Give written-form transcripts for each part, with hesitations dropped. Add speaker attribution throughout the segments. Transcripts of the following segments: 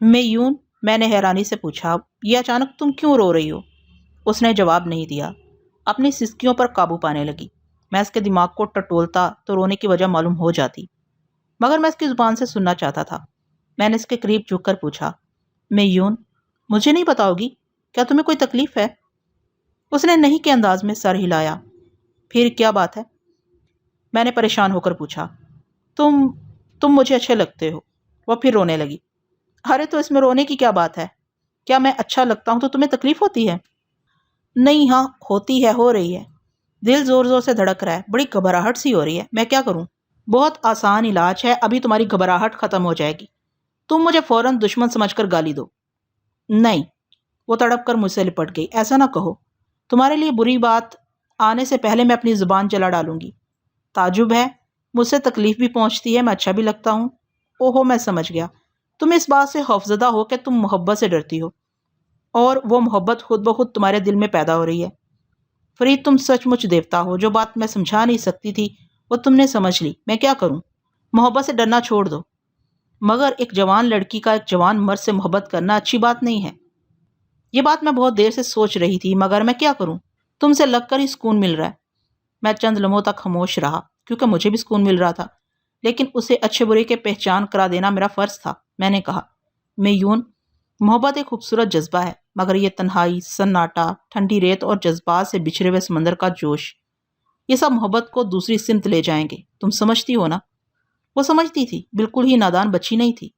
Speaker 1: میون، میں نے حیرانی سے پوچھا، یہ اچانک تم کیوں رو رہی ہو؟ اس نے جواب نہیں دیا، اپنی سسکیوں پر قابو پانے لگی۔ میں اس کے دماغ کو ٹٹولتا تو رونے کی وجہ معلوم ہو جاتی، مگر میں اس کی زبان سے سننا چاہتا تھا۔ میں نے اس کے قریب جھک کر پوچھا، میون، مجھے نہیں بتاؤ گی؟ کیا تمہیں کوئی تکلیف ہے؟ اس نے نہیں کے انداز میں سر ہلایا۔ پھر کیا بات ہے؟ میں نے پریشان ہو کر پوچھا۔ تم تم مجھے اچھے لگتے ہو۔ وہ پھر رونے لگی۔ ارے تو اس میں رونے کی کیا بات ہے؟ کیا میں اچھا لگتا ہوں تو تمہیں تکلیف ہوتی ہے؟ نہیں، ہاں ہوتی ہے، ہو رہی ہے۔ دل زور زور سے دھڑک رہا ہے، بڑی گھبراہٹ سی ہو رہی ہے، میں کیا کروں؟ بہت آسان علاج ہے، ابھی تمہاری گھبراہٹ ختم ہو جائے گی۔ تم مجھے فوراً دشمن سمجھ کر گالی دو۔ نہیں، وہ تڑپ کر مجھ سے لپٹ گئی، ایسا نہ کہو۔ تمہارے لیے بری بات آنے سے پہلے میں اپنی زبان چلا ڈالوں گی۔ تعجب ہے، مجھ سے تکلیف بھی پہنچتی ہے، میں اچھا بھی لگتا ہوں۔ اوہو، میں سمجھ گیا، تم اس بات سے خوفزدہ ہو کہ تم محبت سے ڈرتی ہو، اور وہ محبت خود بخود تمہارے دل میں پیدا ہو رہی ہے۔ فرید، تم سچ مچ دیوتا ہو، جو بات میں سمجھا نہیں سکتی تھی وہ تم نے سمجھ لی، میں کیا کروں؟ محبت سے ڈرنا چھوڑ دو۔ مگر ایک جوان لڑکی کا ایک جوان مرد سے محبت کرنا اچھی بات نہیں ہے۔ یہ بات میں بہت دیر سے سوچ رہی تھی، مگر میں کیا کروں؟ تم سے لگ کر ہی سکون مل رہا ہے۔ میں چند لمحوں تک خاموش رہا، کیونکہ مجھے بھی سکون مل رہا تھا، لیکن اسے اچھے برے کے پہچان کرا دینا میرا فرض تھا۔ میں نے کہا، میون، محبت ایک خوبصورت جذبہ ہے، مگر یہ تنہائی، سناٹا، ٹھنڈی ریت اور جذبات سے بچھڑے ہوئے سمندر کا جوش، یہ سب محبت کو دوسری سمت لے جائیں گے، تم سمجھتی ہو نا؟ وہ سمجھتی تھی، بالکل ہی نادان بچی نہیں تھی۔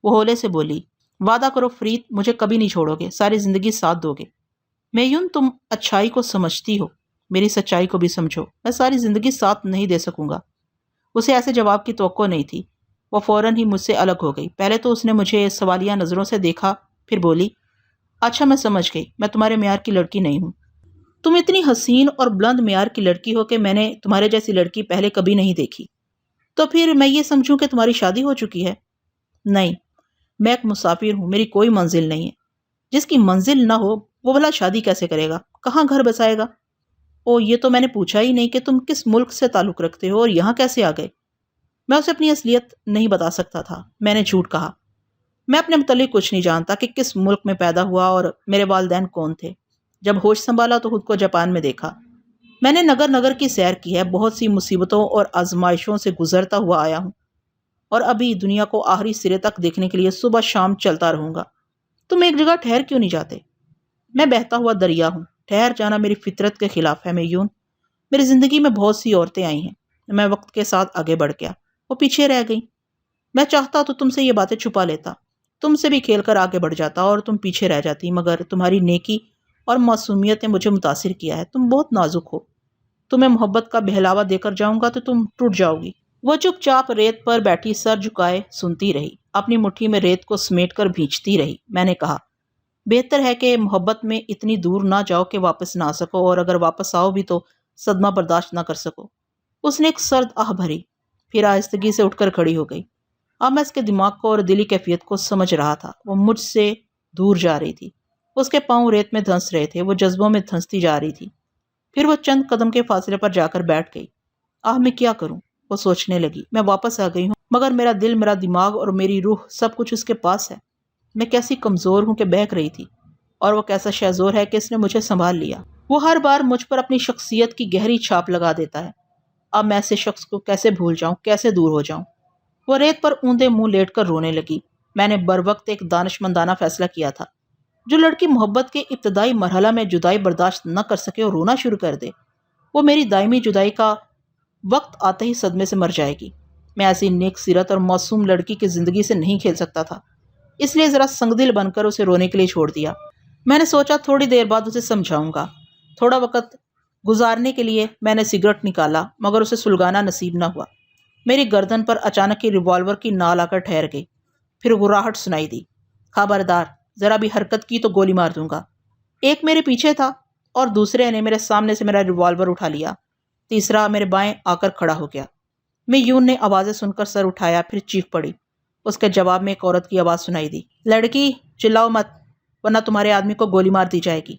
Speaker 1: وہ ہولے سے بولی، وعدہ کرو فرید، مجھے کبھی نہیں چھوڑو گے، ساری زندگی ساتھ دو گے۔ میون، تم اچھائی کو سمجھتی ہو، میری سچائی کو بھی سمجھو، میں ساری زندگی ساتھ نہیں دے سکوں گا۔ اسے ایسے جواب کی توقع نہیں تھی، وہ فوراً ہی مجھ سے الگ ہو گئی۔ پہلے تو اس نے مجھے سوالیہ نظروں سے دیکھا، پھر بولی، اچھا میں سمجھ گئی، میں تمہارے معیار کی لڑکی نہیں ہوں۔ تم اتنی حسین اور بلند معیار کی لڑکی ہو کہ میں نے تمہارے جیسی لڑکی پہلے کبھی نہیں دیکھی۔ تو پھر میں یہ سمجھوں کہ تمہاری شادی ہو چکی ہے؟ نہیں، میں ایک مسافر ہوں، میری کوئی منزل نہیں ہے۔ جس کی منزل نہ ہو وہ بھلا شادی کیسے کرے گا؟ کہاں گھر بسائے گا؟ او، یہ تو میں نے پوچھا ہی نہیں کہ تم کس ملک سے تعلق رکھتے ہو اور یہاں کیسے آ گئے۔ میں اسے اپنی اصلیت نہیں بتا سکتا تھا، میں نے جھوٹ کہا۔ میں اپنے متعلق کچھ نہیں جانتا کہ کس ملک میں پیدا ہوا اور میرے والدین کون تھے۔ جب ہوش سنبھالا تو خود کو جاپان میں دیکھا۔ میں نے نگر نگر کی سیر کی ہے، بہت سی مصیبتوں اور آزمائشوں سے گزرتا ہوا آیا ہوں، اور ابھی دنیا کو آخری سرے تک دیکھنے کے لیے صبح شام چلتا رہوں گا۔ تم ایک جگہ ٹھہر کیوں نہیں جاتے؟ میں بہتا ہوا دریا ہوں، ٹھہر جانا میری فطرت کے خلاف ہے میون۔ میری زندگی میں بہت سی عورتیں آئی ہیں، میں وقت کے ساتھ آگے بڑھ گیا، وہ پیچھے رہ گئیں۔ میں چاہتا تو تم سے یہ باتیں چھپا لیتا، تم سے بھی کھیل کر آگے بڑھ جاتا اور تم پیچھے رہ جاتی، مگر تمہاری نیکی اور معصومیت نے مجھے متاثر کیا ہے۔ تم بہت نازک ہو، تمہیں محبت کا بہلاوا دے کر جاؤں گا تو تم ٹوٹ جاؤ گی۔ وہ چپ چاپ ریت پر بیٹھی سر جھکائے سنتی رہی، اپنی مٹھی میں ریت کو سمیٹ کر بھینچتی رہی۔ میں نے کہا، بہتر ہے کہ محبت میں اتنی دور نہ جاؤ کہ واپس نہ آ سکو، اور اگر واپس آؤ بھی تو صدمہ برداشت نہ کر سکو۔ اس نے ایک سرد آہ بھری، پھر آہستگی سے اٹھ کر کھڑی ہو گئی۔ اب میں اس کے دماغ کو اور دلی کیفیت کو سمجھ رہا تھا۔ وہ مجھ سے دور جا رہی تھی، اس کے پاؤں ریت میں دھنس رہے تھے، وہ جذبوں میں دھنستی جا رہی تھی۔ پھر وہ چند قدم کے فاصلے پر جا کر بیٹھ گئی۔ میں کیا کروں؟ وہ سوچنے لگی۔ میں واپس آ گئی ہوں، مگر میرا دل، میرا دماغ اور میری روح سب کچھ اس کے پاس ہے۔ میں کیسی کمزور ہوں کہ بہک رہی تھی، اور وہ کیسا شہزور ہے کہ اس نے مجھے سنبھال لیا۔ وہ ہر بار مجھ پر اپنی شخصیت کی گہری چھاپ لگا دیتا ہے۔ اب میں ایسے شخص کو کیسے بھول جاؤں، کیسے دور ہو جاؤں؟ وہ ریت پر اوندے منہ لیٹ کر رونے لگی۔ میں نے بروقت ایک دانشمندانہ فیصلہ کیا تھا۔ جو لڑکی محبت کے ابتدائی مرحلہ میں جدائی برداشت نہ کر سکے اور رونا شروع کر دے، وہ میری دائمی جدائی کا وقت آتے ہی صدمے سے مر جائے گی۔ میں ایسی نیک سیرت اور معصوم لڑکی کی زندگی سے نہیں کھیل سکتا تھا، اس لیے ذرا سنگدل بن کر اسے رونے کے لیے چھوڑ دیا۔ میں نے سوچا تھوڑی دیر بعد اسے سمجھاؤں گا۔ تھوڑا وقت گزارنے کے لیے میں نے سگریٹ نکالا، مگر اسے سلگانا نصیب نہ ہوا۔ میری گردن پر اچانک ہی ریوالور کی نال آ کر ٹھہر گئی، پھر گراہٹ سنائی دی، خبردار، ذرا بھی حرکت کی تو گولی مار دوں گا۔ ایک میرے پیچھے تھا اور دوسرے نے میرے سامنے سے میرا ریوالور اٹھا لیا، تیسرا میرے بائیں آ کر کھڑا ہو گیا۔ میون نے آوازیں سن کر سر اٹھایا، پھر چیخ پڑی۔ اس کے جواب میں ایک عورت کی آواز سنائی دی، لڑکی، چلاؤ مت، ورنہ تمہارے آدمی کو گولی مار دی جائے گی۔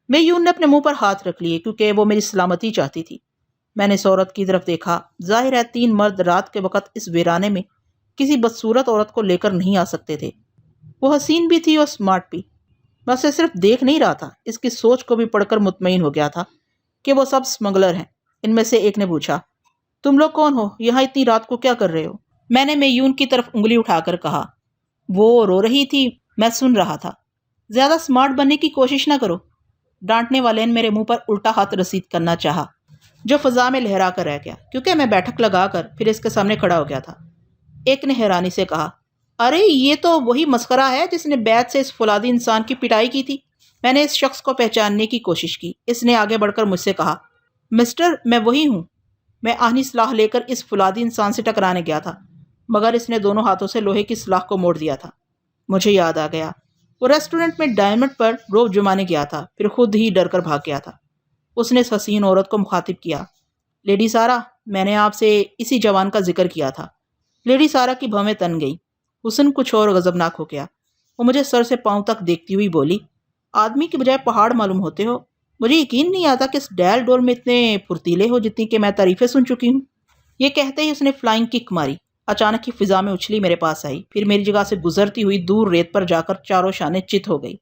Speaker 1: میون نے اپنے منہ پر ہاتھ رکھ لیے، کیونکہ وہ میری سلامتی چاہتی تھی۔ میں نے اس عورت کی طرف دیکھا۔ ظاہر ہے 3 مرد رات کے وقت اس ویرانے میں کسی بدصورت عورت کو لے کر نہیں آ سکتے تھے۔ وہ حسین بھی تھی اور اسمارٹ بھی۔ میں اسے صرف دیکھ نہیں رہا تھا، اس کی سوچ کو بھی پڑھ کر مطمئن ہو گیا تھا کہ وہ سب اسمگلر ہیں۔ ان میں سے ایک نے پوچھا، تم لوگ کون ہو؟ یہاں اتنی رات کو کیا کر رہے ہو؟ میں نے میون کی طرف انگلی اٹھا کر کہا۔ وہ رو رہی تھی، میں سن رہا تھا۔ زیادہ اسمارٹ بننے کی کوشش نہ کرو، ڈانٹنے والے نے میرے منہ پر الٹا ہاتھ رسید کرنا چاہا جو فضا میں لہرا کر رہ گیا، کیونکہ میں بیٹھک لگا کر پھر اس کے سامنے کھڑا ہو گیا تھا۔ ایک نے حیرانی سے کہا، ارے یہ تو وہی مسخرہ ہے جس نے بیت سے اس فولادی انسان کی پٹائی کی تھی۔ میں نے اس شخص کو پہچاننے کی کوشش کی۔ اس نے آگے بڑھ کر مجھ سے کہا، مسٹر، میں وہی ہوں۔ میں آہنی سلاح لے کر اس فولادی انسان سے ٹکرانے گیا تھا، مگر اس نے دونوں ہاتھوں سے لوہے کی سلاح کو موڑ دیا تھا۔ مجھے یاد آ گیا، وہ ریسٹورنٹ میں ڈائمنڈ پر روب جمانے گیا تھا، پھر خود ہی ڈر کر بھاگ گیا تھا۔ اس نے اس حسین عورت کو مخاطب کیا، لیڈی سارا، میں نے آپ سے اسی جوان کا ذکر کیا تھا۔ لیڈی سارا کی بھویں تن گئی، حسن کچھ اور غضبناک ہو گیا۔ وہ مجھے سر سے پاؤں تک دیکھتی ہوئی بولی، آدمی کی بجائے پہاڑ معلوم ہوتے ہو۔ مجھے یقین نہیں آتا کہ اس ڈیل ڈول میں اتنے پھرتیلے ہو جتنی کہ میں تعریفیں سن چکی ہوں۔ یہ کہتے ہی اس نے فلائنگ کک ماری، اچانک ہی فضا میں اچھلی میرے پاس آئی، پھر میری جگہ سے گزرتی ہوئی دور ریت پر جا کر چاروں شانے چت ہو گئی۔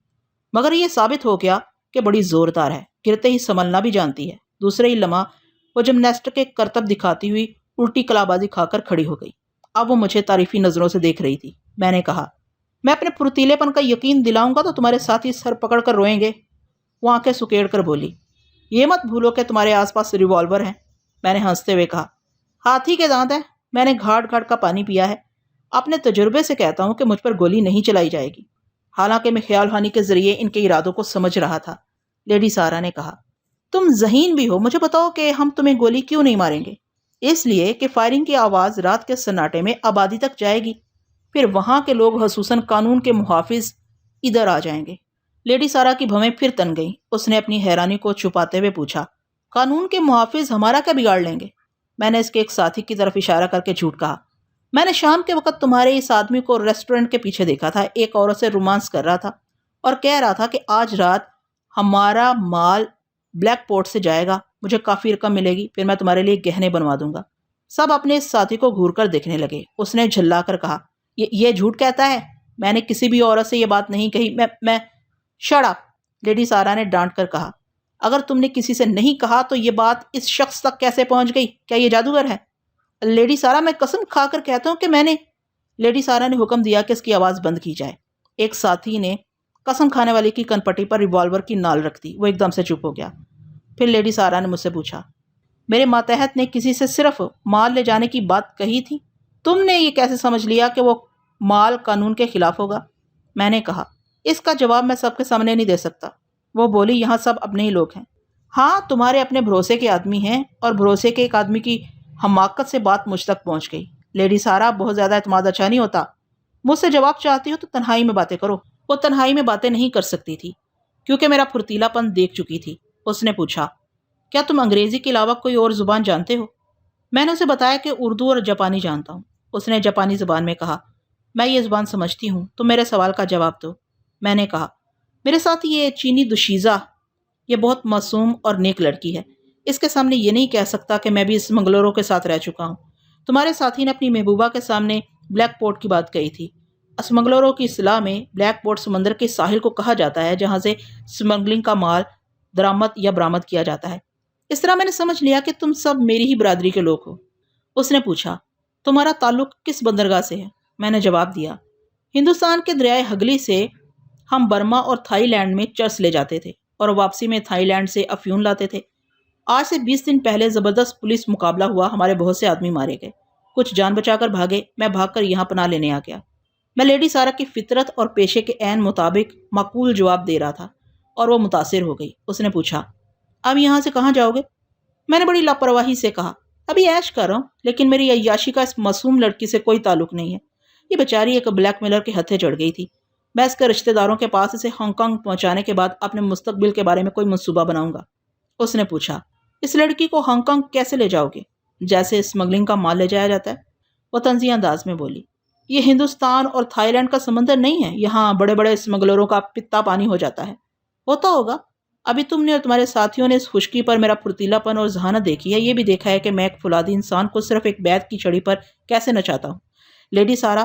Speaker 1: مگر یہ ثابت ہو گیا کہ بڑی زوردار ہے، گرتے ہی سنبھلنا بھی جانتی ہے۔ دوسرے ہی لمحہ وہ جمناسٹ کے کرتب دکھاتی ہوئی الٹی کلابازی کھا کر کھڑی ہو گئی۔ اب وہ مجھے تعریفی نظروں سے دیکھ رہی تھی۔ میں نے کہا، میں اپنے پھرتیلے پن کا یقین دلاؤں گا تو تمہارے ساتھی سر پکڑ کر روئیں گے۔ وہ آنکھیں سکیڑ کر بولی، یہ مت بھولو کہ تمہارے آس پاس ریوالور ہیں۔ میں نے ہنستے ہوئے کہا، ہاتھی کے دانت ہیں، میں نے گھاٹ گھاٹ کا پانی پیا ہے، اپنے تجربے سے کہتا ہوں کہ مجھ پر گولی نہیں چلائی جائے گی۔ حالانکہ میں خیال ہانی کے ذریعے ان کے ارادوں کو سمجھ رہا تھا۔ لیڈی سارا نے کہا، تم ذہین بھی ہو، مجھے بتاؤ کہ ہم تمہیں گولی کیوں نہیں ماریں گے؟ اس لیے کہ فائرنگ کی آواز رات کے سناٹے میں آبادی تک جائے گی، پھر وہاں کے لوگ خصوصاً قانون کے محافظ ادھر آ جائیں گے۔ لیڈی سارا کی بھویں پھر تن گئیں۔ اس نے اپنی حیرانی کو چھپاتے ہوئے پوچھا، قانون کے محافظ ہمارا کیا بگاڑ لیں گے؟ میں نے اس کے ایک ساتھی کی طرف اشارہ کر کے جھوٹ کہا، میں نے شام کے وقت تمہارے اس آدمی کو ریسٹورنٹ کے پیچھے دیکھا تھا، ایک عورت سے رومانس کر رہا تھا اور کہہ رہا تھا کہ آج رات ہمارا مال بلیک پورٹ سے جائے گا، مجھے کافی رقم ملے گی، پھر میں تمہارے لیے گہنے بنوا دوں گا۔ سب اپنے اس ساتھی کو گھور کر دیکھنے لگے۔ اس نے جھلا کر کہا، یہ جھوٹ کہتا ہے، میں نے کسی بھی عورت سے یہ بات نہیں کہی۔ میں شٹ اپ، لیڈی سارا نے ڈانٹ کر کہا، اگر تم نے کسی سے نہیں کہا تو یہ بات اس شخص تک کیسے پہنچ گئی؟ کیا یہ جادوگر ہے؟ لیڈی سارا، میں قسم کھا کر کہتا ہوں کہ میں نے… لیڈی سارا نے حکم دیا کہ اس کی آواز بند کی جائے۔ ایک ساتھی نے قسم کھانے والے کی کنپٹی پر ریوالور کی نال رکھ دی۔ وہ ایک دم سے چپ ہو گیا۔ پھر لیڈی سارا نے مجھ سے پوچھا، میرے ماتحت نے کسی سے صرف مال لے جانے کی بات کہی تھی، تم نے یہ کیسے سمجھ لیا کہ وہ مال قانون کے خلاف ہوگا؟ میں نے کہا، اس کا جواب میں سب کے سامنے نہیں دے سکتا۔ وہ بولی، یہاں سب اپنے ہی لوگ ہیں۔ ہاں، تمہارے اپنے بھروسے کے آدمی ہیں، اور بھروسے کے ایک آدمی کی حماقت سے بات مجھ تک پہنچ گئی۔ لیڈی سارا، بہت زیادہ اعتماد اچھا نہیں ہوتا، مجھ سے جواب چاہتی ہو تو تنہائی میں باتیں کرو۔ وہ تنہائی میں باتیں نہیں کر سکتی تھی کیونکہ میرا پھرتیلا پن دیکھ چکی تھی۔ اس نے پوچھا، کیا تم انگریزی کے علاوہ کوئی اور زبان جانتے ہو؟ میں نے اسے بتایا کہ اردو اور جاپانی جانتا ہوں۔ اس نے جاپانی زبان میں کہا، میں یہ زبان سمجھتی ہوں، تم میرے سوال کا جواب دو۔ میں نے کہا، میرے ساتھ یہ چینی دوشیزہ، یہ بہت معصوم اور نیک لڑکی ہے، اس کے سامنے یہ نہیں کہہ سکتا کہ میں بھی اسمگلروں کے ساتھ رہ چکا ہوں۔ تمہارے ساتھی نے اپنی محبوبہ کے سامنے بلیک پورٹ کی بات کہی تھی۔ اسمگلروں کی اصطلاح میں بلیک پورٹ سمندر کے ساحل کو کہا جاتا ہے جہاں سے اسمگلنگ کا مال درآمد یا برآمد کیا جاتا ہے۔ اس طرح میں نے سمجھ لیا کہ تم سب میری ہی برادری کے لوگ ہو۔ اس نے پوچھا، تمہارا تعلق کس بندرگاہ سے ہے؟ میں نے جواب دیا، ہندوستان کے دریائے ہگلی سے ہم برما اور تھائی لینڈ میں چرس لے جاتے تھے اور واپسی میں تھائی لینڈ سے افیون لاتے تھے۔ آج سے 20 دن پہلے زبردست پولیس مقابلہ ہوا، ہمارے بہت سے آدمی مارے گئے، کچھ جان بچا کر بھاگے، میں بھاگ کر یہاں پناہ لینے آ گیا۔ میں لیڈی سارا کی فطرت اور پیشے کے عین مطابق معقول جواب دے رہا تھا اور وہ متاثر ہو گئی۔ اس نے پوچھا، اب یہاں سے کہاں جاؤ گے؟ میں نے بڑی لاپرواہی سے کہا، ابھی عیش کر رہا ہوں، لیکن میری عیاشی کا اس معصوم لڑکی سے کوئی تعلق نہیں ہے۔ یہ بیچاری ایک بلیک میلر کے ہتھے چڑھ گئی تھی۔ میں اس کے رشتہ داروں کے پاس اسے ہانگ کانگ پہنچانے کے بعد اپنے مستقبل کے بارے میں کوئی منصوبہ بناؤں گا۔ اس نے پوچھا، اس لڑکی کو ہانگ کانگ کیسے لے جاؤ گے؟ جیسے اسمگلنگ کا مال لے جایا جاتا ہے۔ وہ طنزیہ انداز میں بولی، یہ ہندوستان اور تھائی لینڈ کا سمندر نہیں ہے، یہاں بڑے بڑے اسمگلروں کا پتا پانی ہو جاتا ہے۔ ہوتا ہوگا، ابھی تم نے اور تمہارے ساتھیوں نے اس خشکی پر میرا پھرتیلا پن اور ذہانت دیکھی ہے، یہ بھی دیکھا ہے کہ میں ایک فولادی انسان کو صرف ایک بیت کی چھڑی پر کیسے نچاتا ہوں۔ لیڈی سارا،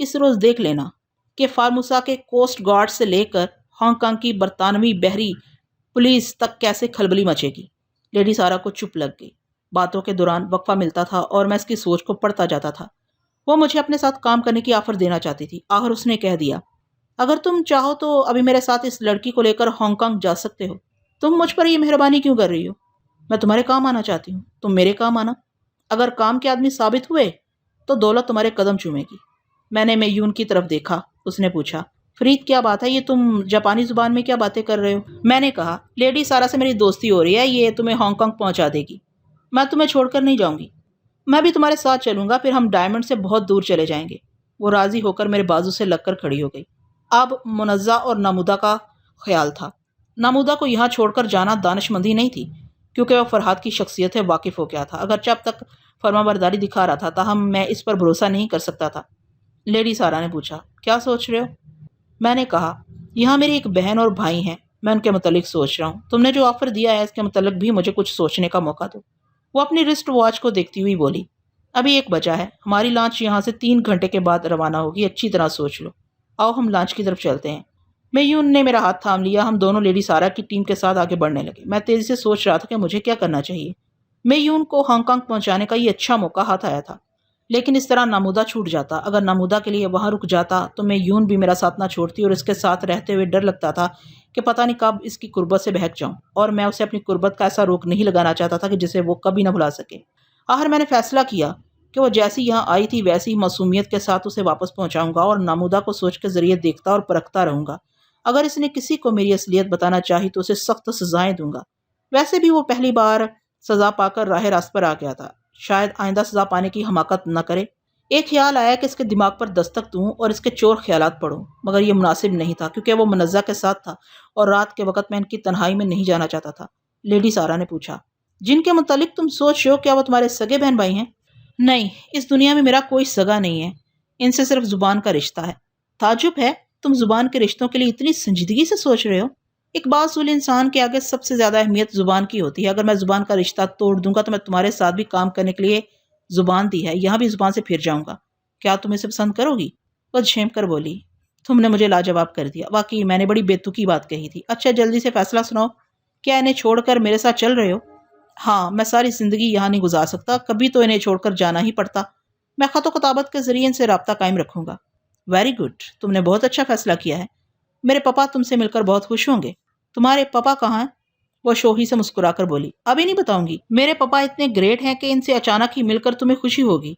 Speaker 1: اس روز دیکھ لینا کہ فارموسا کے کوسٹ گارڈ سے لے کر ہانگ کانگ کی برطانوی بحری پولیس تک کیسے کھلبلی مچے گی۔ لیڈی سارا کو چپ لگ گئی۔ باتوں کے دوران وقفہ ملتا تھا اور میں اس کی سوچ کو پڑھتا جاتا تھا۔ وہ مجھے اپنے ساتھ کام کرنے کی آفر دینا چاہتی تھی۔ آخر اس نے کہہ دیا، اگر تم چاہو تو ابھی میرے ساتھ اس لڑکی کو لے کر ہانگ کانگ جا سکتے ہو۔ تم مجھ پر یہ مہربانی کیوں کر رہی ہو؟ میں تمہارے کام آنا چاہتی ہوں، تم میرے کام آنا۔ اگر کام کے آدمی ثابت ہوئے تو دولت تمہارے قدم چومے گی۔ میں نے میون کی طرف دیکھا۔ اس نے پوچھا، فرید کیا بات ہے، یہ تم جاپانی زبان میں کیا باتیں کر رہے ہو؟ میں نے کہا، لیڈی سارا سے میری دوستی ہو رہی ہے، یہ تمہیں ہانگ کانگ پہنچا دے گی۔ میں تمہیں چھوڑ کر نہیں جاؤں گی، میں بھی تمہارے ساتھ چلوں گا، پھر ہم ڈائمنڈ سے بہت دور چلے جائیں گے۔ وہ راضی ہو کر میرے بازو سے لگ کر کھڑی ہو گئی۔ اب منزہ اور نامودہ کا خیال تھا۔ نامودہ کو یہاں چھوڑ کر جانا دانش مندی نہیں تھی کیونکہ وہ فرحات کی شخصیت سے واقف ہو گیا تھا، اگرچہ اب تک فرما برداری دکھا رہا تھا، تاہم میں اس پر بھروسہ نہیں کر سکتا تھا۔ لیڈی سارا نے پوچھا، کیا سوچ رہے ہو؟ میں نے کہا، یہاں میری ایک بہن اور بھائی ہیں، میں ان کے متعلق سوچ رہا ہوں۔ تم نے جو آفر دیا ہے اس کے متعلق بھی مجھے کچھ سوچنے کا موقع دو۔ وہ اپنی رسٹ واچ کو دیکھتی ہوئی بولی، ابھی 1 بجا ہے، ہماری لانچ یہاں سے 3 گھنٹے کے بعد روانہ ہوگی، اچھی طرح سوچ لو۔ آؤ ہم لانچ کی طرف چلتے ہیں۔ میون نے میرا ہاتھ تھام لیا، ہم دونوں لیڈی سارا کی ٹیم کے ساتھ آگے بڑھنے لگے۔ میں تیزی سے سوچ رہا تھا کہ مجھے کیا کرنا چاہیے۔ میون کو ہانگ کانگ پہنچانے کا یہ اچھا موقع ہاتھ آیا تھا، لیکن اس طرح نامودہ چھوٹ جاتا۔ اگر نامودہ کے لیے وہاں رک جاتا تو میون بھی میرا ساتھ نہ چھوڑتی، اور اس کے ساتھ رہتے ہوئے ڈر لگتا تھا کہ پتہ نہیں کب اس کی قربت سے بہک جاؤں، اور میں اسے اپنی قربت کا ایسا روک نہیں لگانا چاہتا تھا کہ جسے وہ کبھی نہ بھلا سکے۔ آخر میں نے فیصلہ کیا کہ وہ جیسی یہاں آئی تھی ویسی ہی معصومیت کے ساتھ اسے واپس پہنچاؤں گا، اور نامودہ کو سوچ کے ذریعے دیکھتا اور پرکھتا رہوں گا۔ اگر اس نے کسی کو میری اصلیت بتانا چاہی تو اسے سخت سزائیں دوں گا۔ ویسے بھی وہ پہلی بار سزا پا کر راہ راست پر آ گیا تھا، شاید آئندہ سزا پانے کی حماقت نہ کرے۔ ایک خیال آیا کہ اس کے دماغ پر دستک دوں اور اس کے چور خیالات پڑھوں، مگر یہ مناسب نہیں تھا کیونکہ وہ منزہ کے ساتھ تھا اور رات کے وقت میں ان کی تنہائی میں نہیں جانا چاہتا تھا۔ لیڈی سارا نے پوچھا، جن کے متعلق تم سوچ رہے ہو کیا وہ تمہارے سگے بہن بھائی ہیں؟ نہیں، اس دنیا میں میرا کوئی سگا نہیں ہے، ان سے صرف زبان کا رشتہ ہے۔ تعجب ہے، تم زبان کے رشتوں کے لیے اتنی سنجیدگی سے سوچ رہے ہو۔ ایک باصول انسان کے آگے سب سے زیادہ اہمیت زبان کی ہوتی ہے۔ اگر میں زبان کا رشتہ توڑ دوں گا تو میں تمہارے ساتھ بھی کام کرنے کے لیے زبان دی ہے، یہاں بھی زبان سے پھر جاؤں گا۔ کیا تم اسے پسند کرو گی؟ وہ جھیم کر بولی، تم نے مجھے لاجواب کر دیا، واقعی میں نے بڑی بیتوکی بات کہی تھی۔ اچھا جلدی سے فیصلہ سناؤ، کیا انہیں چھوڑ کر میرے ساتھ چل رہے ہو؟ ہاں، میں ساری زندگی یہاں نہیں گزار سکتا، کبھی تو انہیں چھوڑ کر جانا ہی پڑتا۔ میں خط و کتابت کے ذریعے ان سے رابطہ قائم رکھوں گا۔ ویری گڈ، تم نے بہت اچھا فیصلہ کیا ہے۔ میرے پاپا تم سے مل کر بہت خوش ہوں گے۔ تمہارے پاپا کہاں ہیں؟ وہ شوہی سے مسکرا کر بولی، ابھی نہیں بتاؤں گی۔ میرے پاپا اتنے گریٹ ہیں کہ ان سے اچانک ہی مل کر تمہیں خوشی ہوگی۔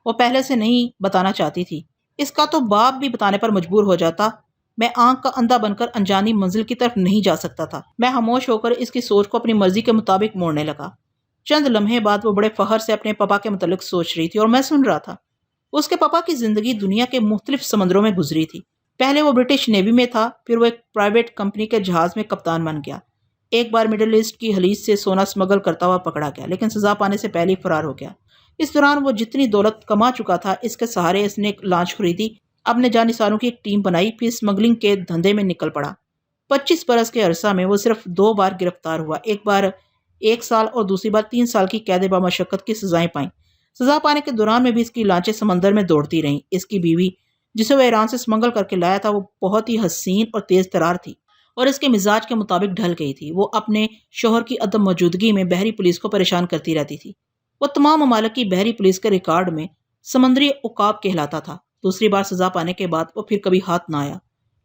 Speaker 1: وہ پہلے سے نہیں بتانا چاہتی تھی، اس کا تو باپ بھی بتانے پر مجبور ہو جاتا۔ میں آنکھ کا اندھا بن کر انجانی منزل کی طرف نہیں جا سکتا تھا۔ میں خاموش ہو کر اس کی سوچ کو اپنی مرضی کے مطابق موڑنے لگا۔ چند لمحے بعد وہ بڑے فخر سے اپنے پاپا کے متعلق سوچ رہی تھی اور میں سن رہا تھا۔ اس کے پاپا کی زندگی دنیا کے مختلف سمندروں میں گزری تھی۔ پہلے وہ برٹش نیوی میں تھا، پھر وہ ایک پرائیویٹ کمپنی کے جہاز میں کپتان بن گیا۔ ایک بار مڈل ایسٹ کی خلیج سے سونا سمگل کرتا ہوا پکڑا گیا، لیکن سزا پانے سے پہلے ہی فرار ہو گیا۔ اس دوران وہ جتنی دولت کما چکا تھا، اس کے سہارے اس نے ایک لانچ خریدی، اپنے جانثاروں کی ایک ٹیم بنائی، پھر اسمگلنگ کے دھندے میں نکل پڑا۔ 25 برس کے عرصہ میں وہ صرف 2 بار گرفتار ہوا، ایک بار 1 سال اور دوسری بار 3 سال کی قید بامشقت کی سزائیں پائیں۔ سزا پانے کے دوران میں بھی اس کی لانچیں سمندر میں دوڑتی رہیں۔ اس کی بیوی جسے وہ ایران سے سمگل کر کے لایا تھا، وہ بہت ہی حسین اور تیز ترار تھی اور اس کے مزاج کے مطابق ڈھل گئی تھی۔ وہ اپنے شوہر کی عدم موجودگی میں بحری پولیس کو پریشان کرتی رہتی تھی۔ وہ تمام ممالک کی بحری پولیس کے ریکارڈ میں سمندری عقاب کہلاتا تھا۔ دوسری بار سزا پانے کے بعد وہ پھر کبھی ہاتھ نہ آیا،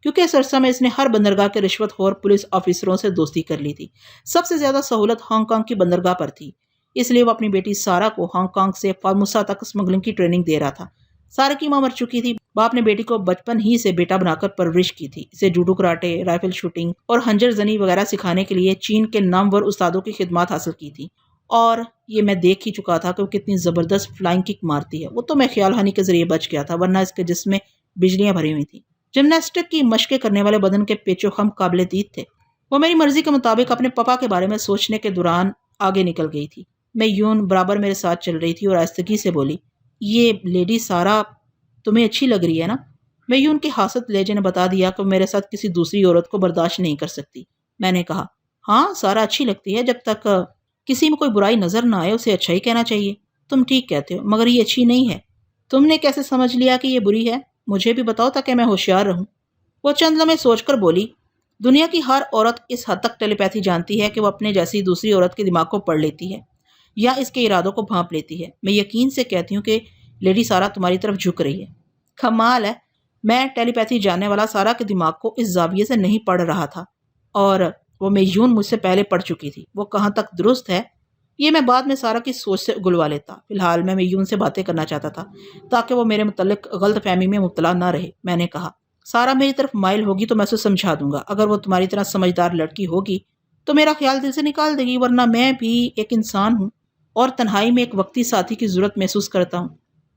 Speaker 1: کیونکہ اس عرصہ میں اس نے ہر بندرگاہ کے رشوت خور پولیس آفیسروں سے دوستی کر لی تھی۔ سب سے زیادہ سہولت ہانگ کانگ کی بندرگاہ پر تھی، اس لیے وہ اپنی بیٹی سارا کو ہانگ کانگ سے فارموسا تک اسمگلنگ کی ٹریننگ دے رہا تھا۔ سارا کی ماں مر چکی تھی، باپ نے بیٹی کو بچپن ہی سے بیٹا بنا کر پرورش کی تھی۔ اسے جوڈو کراٹے، رائفل شوٹنگ اور ہنجر زنی وغیرہ سکھانے کے لیے چین کے نامور استادوں کی خدمات حاصل کی تھی، اور یہ میں دیکھ ہی چکا تھا کہ وہ کتنی زبردست فلائنگ کک مارتی ہے۔ وہ تو میں خیال ہانی کے ذریعے بچ گیا تھا، ورنہ اس کے جسم میں بجلیاں بھری ہوئی تھیں۔ جمناسٹک کی مشقیں کرنے والے بدن کے پیچ و خم قابل دید تھے۔ وہ میری مرضی کے مطابق اپنے پاپا کے بارے میں سوچنے کے دوران آگے نکل گئی تھی۔ میں یون برابر میرے ساتھ چل رہی تھی اور آہستگی سے بولی، یہ لیڈی سارا تمہیں اچھی لگ رہی ہے نا؟ میں یون کے حاسد لہجے نے بتا دیا کہ میرے ساتھ کسی دوسری عورت کو برداشت نہیں کر سکتی۔ میں نے کہا، ہاں سارا اچھی لگتی ہے، جب تک کسی میں کوئی برائی نظر نہ آئے اسے اچھا ہی کہنا چاہیے۔ تم ٹھیک کہتے ہو، مگر یہ اچھی نہیں ہے۔ تم نے کیسے سمجھ لیا کہ یہ بری ہے؟ مجھے بھی بتاؤ تاکہ میں ہوشیار رہوں۔ وہ چند لمحے سوچ کر بولی، دنیا کی ہر عورت اس حد تک ٹیلی پیتھی جانتی ہے کہ وہ اپنے جیسی دوسری عورت کے دماغ کو پڑھ لیتی ہے یا اس کے ارادوں کو بھانپ لیتی ہے۔ میں یقین سے کہتی ہوں کہ لیڈی سارا تمہاری طرف جھک رہی ہے۔ کمال ہے، میں ٹیلی پیتھی جاننے والا سارا کے دماغ کو اس زاویے سے نہیں پڑھ رہا تھا، اور وہ میون مجھ سے پہلے پڑھ چکی تھی۔ وہ کہاں تک درست ہے یہ میں بعد میں سارا کی سوچ سے اگلوا لیتا۔ فی الحال میں میون سے باتیں کرنا چاہتا تھا تاکہ وہ میرے متعلق غلط فہمی میں مبتلا نہ رہے۔ میں نے کہا، سارا میری طرف مائل ہوگی تو میں اسے سمجھا دوں گا۔ اگر وہ تمہاری طرح سمجھدار لڑکی ہوگی تو میرا خیال دل سے نکال دے گی، ورنہ میں بھی ایک انسان ہوں اور تنہائی میں ایک وقتی ساتھی کی ضرورت محسوس کرتا ہوں۔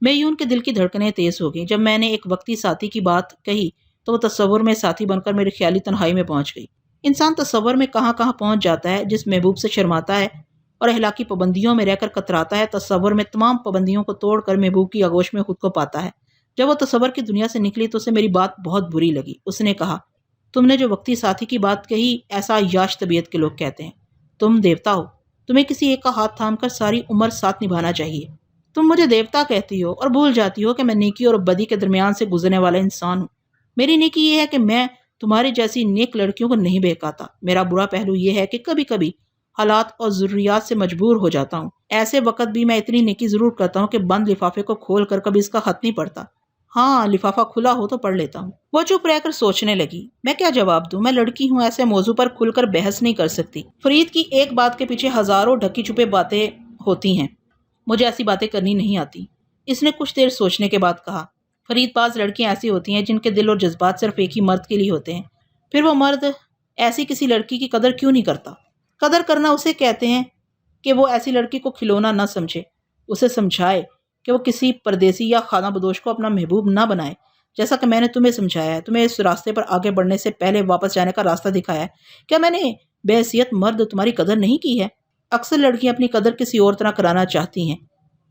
Speaker 1: میون کے دل کی دھڑکنیں تیز ہو گئیں۔ جب میں نے ایک وقتی ساتھی کی بات کہی تو وہ تصور میں ساتھی بن کر میری خیالی تنہائی میں پہنچ گئی۔ انسان تصور میں کہاں کہاں پہنچ جاتا ہے۔ جس محبوب سے شرماتا ہے اور اخلاقی پابندیوں میں رہ کر کتراتا ہے، تصور میں تمام پابندیوں کو توڑ کر محبوب کی آغوش میں خود کو پاتا ہے۔ جب وہ تصور کی دنیا سے نکلی تو اسے میری بات بہت بری لگی۔ اس نے کہا، تم نے جو وقتی ساتھی کی بات کہی ایسا یاش طبیعت کے لوگ کہتے ہیں۔ تم دیوتا ہو، تمہیں کسی ایک کا ہاتھ تھام کر ساری عمر ساتھ نبھانا چاہیے۔ تم مجھے دیوتا کہتی ہو اور بھول جاتی ہو کہ میں نیکی اور بدی کے درمیان سے گزرنے والا انسان ہوں۔ میری نیکی یہ ہے کہ میں تمہاری جیسی نیک لڑکیوں کو نہیں بہکاتا۔ میرا برا پہلو یہ ہے کہ کبھی کبھی حالات اور ضروریات سے مجبور ہو جاتا ہوں۔ ایسے وقت بھی میں اتنی نیکی ضرور کرتا ہوں کہ بند لفافے کو کھول کر کبھی اس کا خط نہیں پڑھتا۔ ہاں، لفافہ کھلا ہو تو پڑھ لیتا ہوں۔ وہ چپ رہ کر سوچنے لگی۔ میں کیا جواب دوں؟ میں لڑکی ہوں، ایسے موضوع پر کھل کر بحث نہیں کر سکتی۔ فرید کی ایک بات کے پیچھے ہزاروں ڈھکی چھپے باتیں ہوتی ہیں، مجھے ایسی باتیں کرنی نہیں آتی۔ اس نے کچھ دیر سوچنے کے بعد کہا، فرید، بعض لڑکیاں ایسی ہوتی ہیں جن کے دل اور جذبات صرف ایک ہی مرد کے لیے ہوتے ہیں، پھر وہ مرد ایسی کسی لڑکی کی قدر کیوں نہیں کرتا؟ قدر کرنا اسے کہتے ہیں کہ وہ ایسی لڑکی کو کھلونا نہ سمجھے، اسے سمجھائے کہ وہ کسی پردیسی یا خانہ بدوش کو اپنا محبوب نہ بنائے، جیسا کہ میں نے تمہیں سمجھایا ہے، تمہیں اس راستے پر آگے بڑھنے سے پہلے واپس جانے کا راستہ دکھایا ہے۔ کیا میں نے بے حیثیت مرد تمہاری قدر نہیں کی ہے؟ اکثر لڑکیاں اپنی قدر کسی اور طرح کرانا چاہتی ہیں۔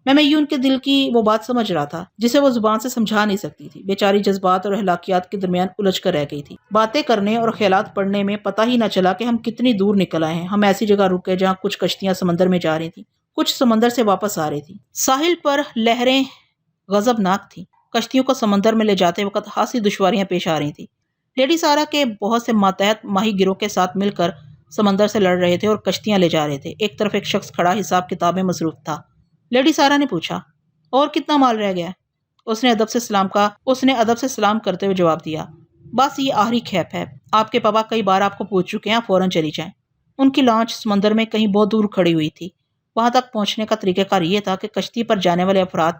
Speaker 1: میں میون کے دل کی وہ بات سمجھ رہا تھا جسے وہ زبان سے سمجھا نہیں سکتی تھی۔ بیچاری جذبات اور اخلاقیات کے درمیان الجھ کر رہ گئی تھی۔ باتیں کرنے اور خیالات پڑھنے میں پتہ ہی نہ چلا کہ ہم کتنی دور نکل آئے ہیں۔ ہم ایسی جگہ رکے جہاں کچھ کشتیاں سمندر میں جا رہی تھیں، کچھ سمندر سے واپس آ رہی تھیں۔ ساحل پر لہریں غضبناک تھیں۔ کشتیوں کو سمندر میں لے جاتے وقت خاصی دشواریاں پیش آ رہی تھیں۔ لیڈی سارا کے بہت سے ماتحت ماہی گیروں کے ساتھ مل کر سمندر سے لڑ رہے تھے اور کشتیاں لے جا رہے تھے۔ ایک طرف ایک شخص کھڑا حساب کتاب میں مصروف تھا۔ لیڈی سارا نے پوچھا، اور کتنا مال رہ گیا؟ اس نے ادب سے سلام کرتے ہوئے جواب دیا، بس یہ آخری کھیپ ہے۔ آپ کے پاپا کئی بار آپ کو پوچھ چکے ہیں، فوراً چلی جائیں۔ ان کی لانچ سمندر میں کہیں بہت دور کھڑی ہوئی تھی۔ وہاں تک پہنچنے کا طریقہ کار یہ تھا کہ کشتی پر جانے والے افراد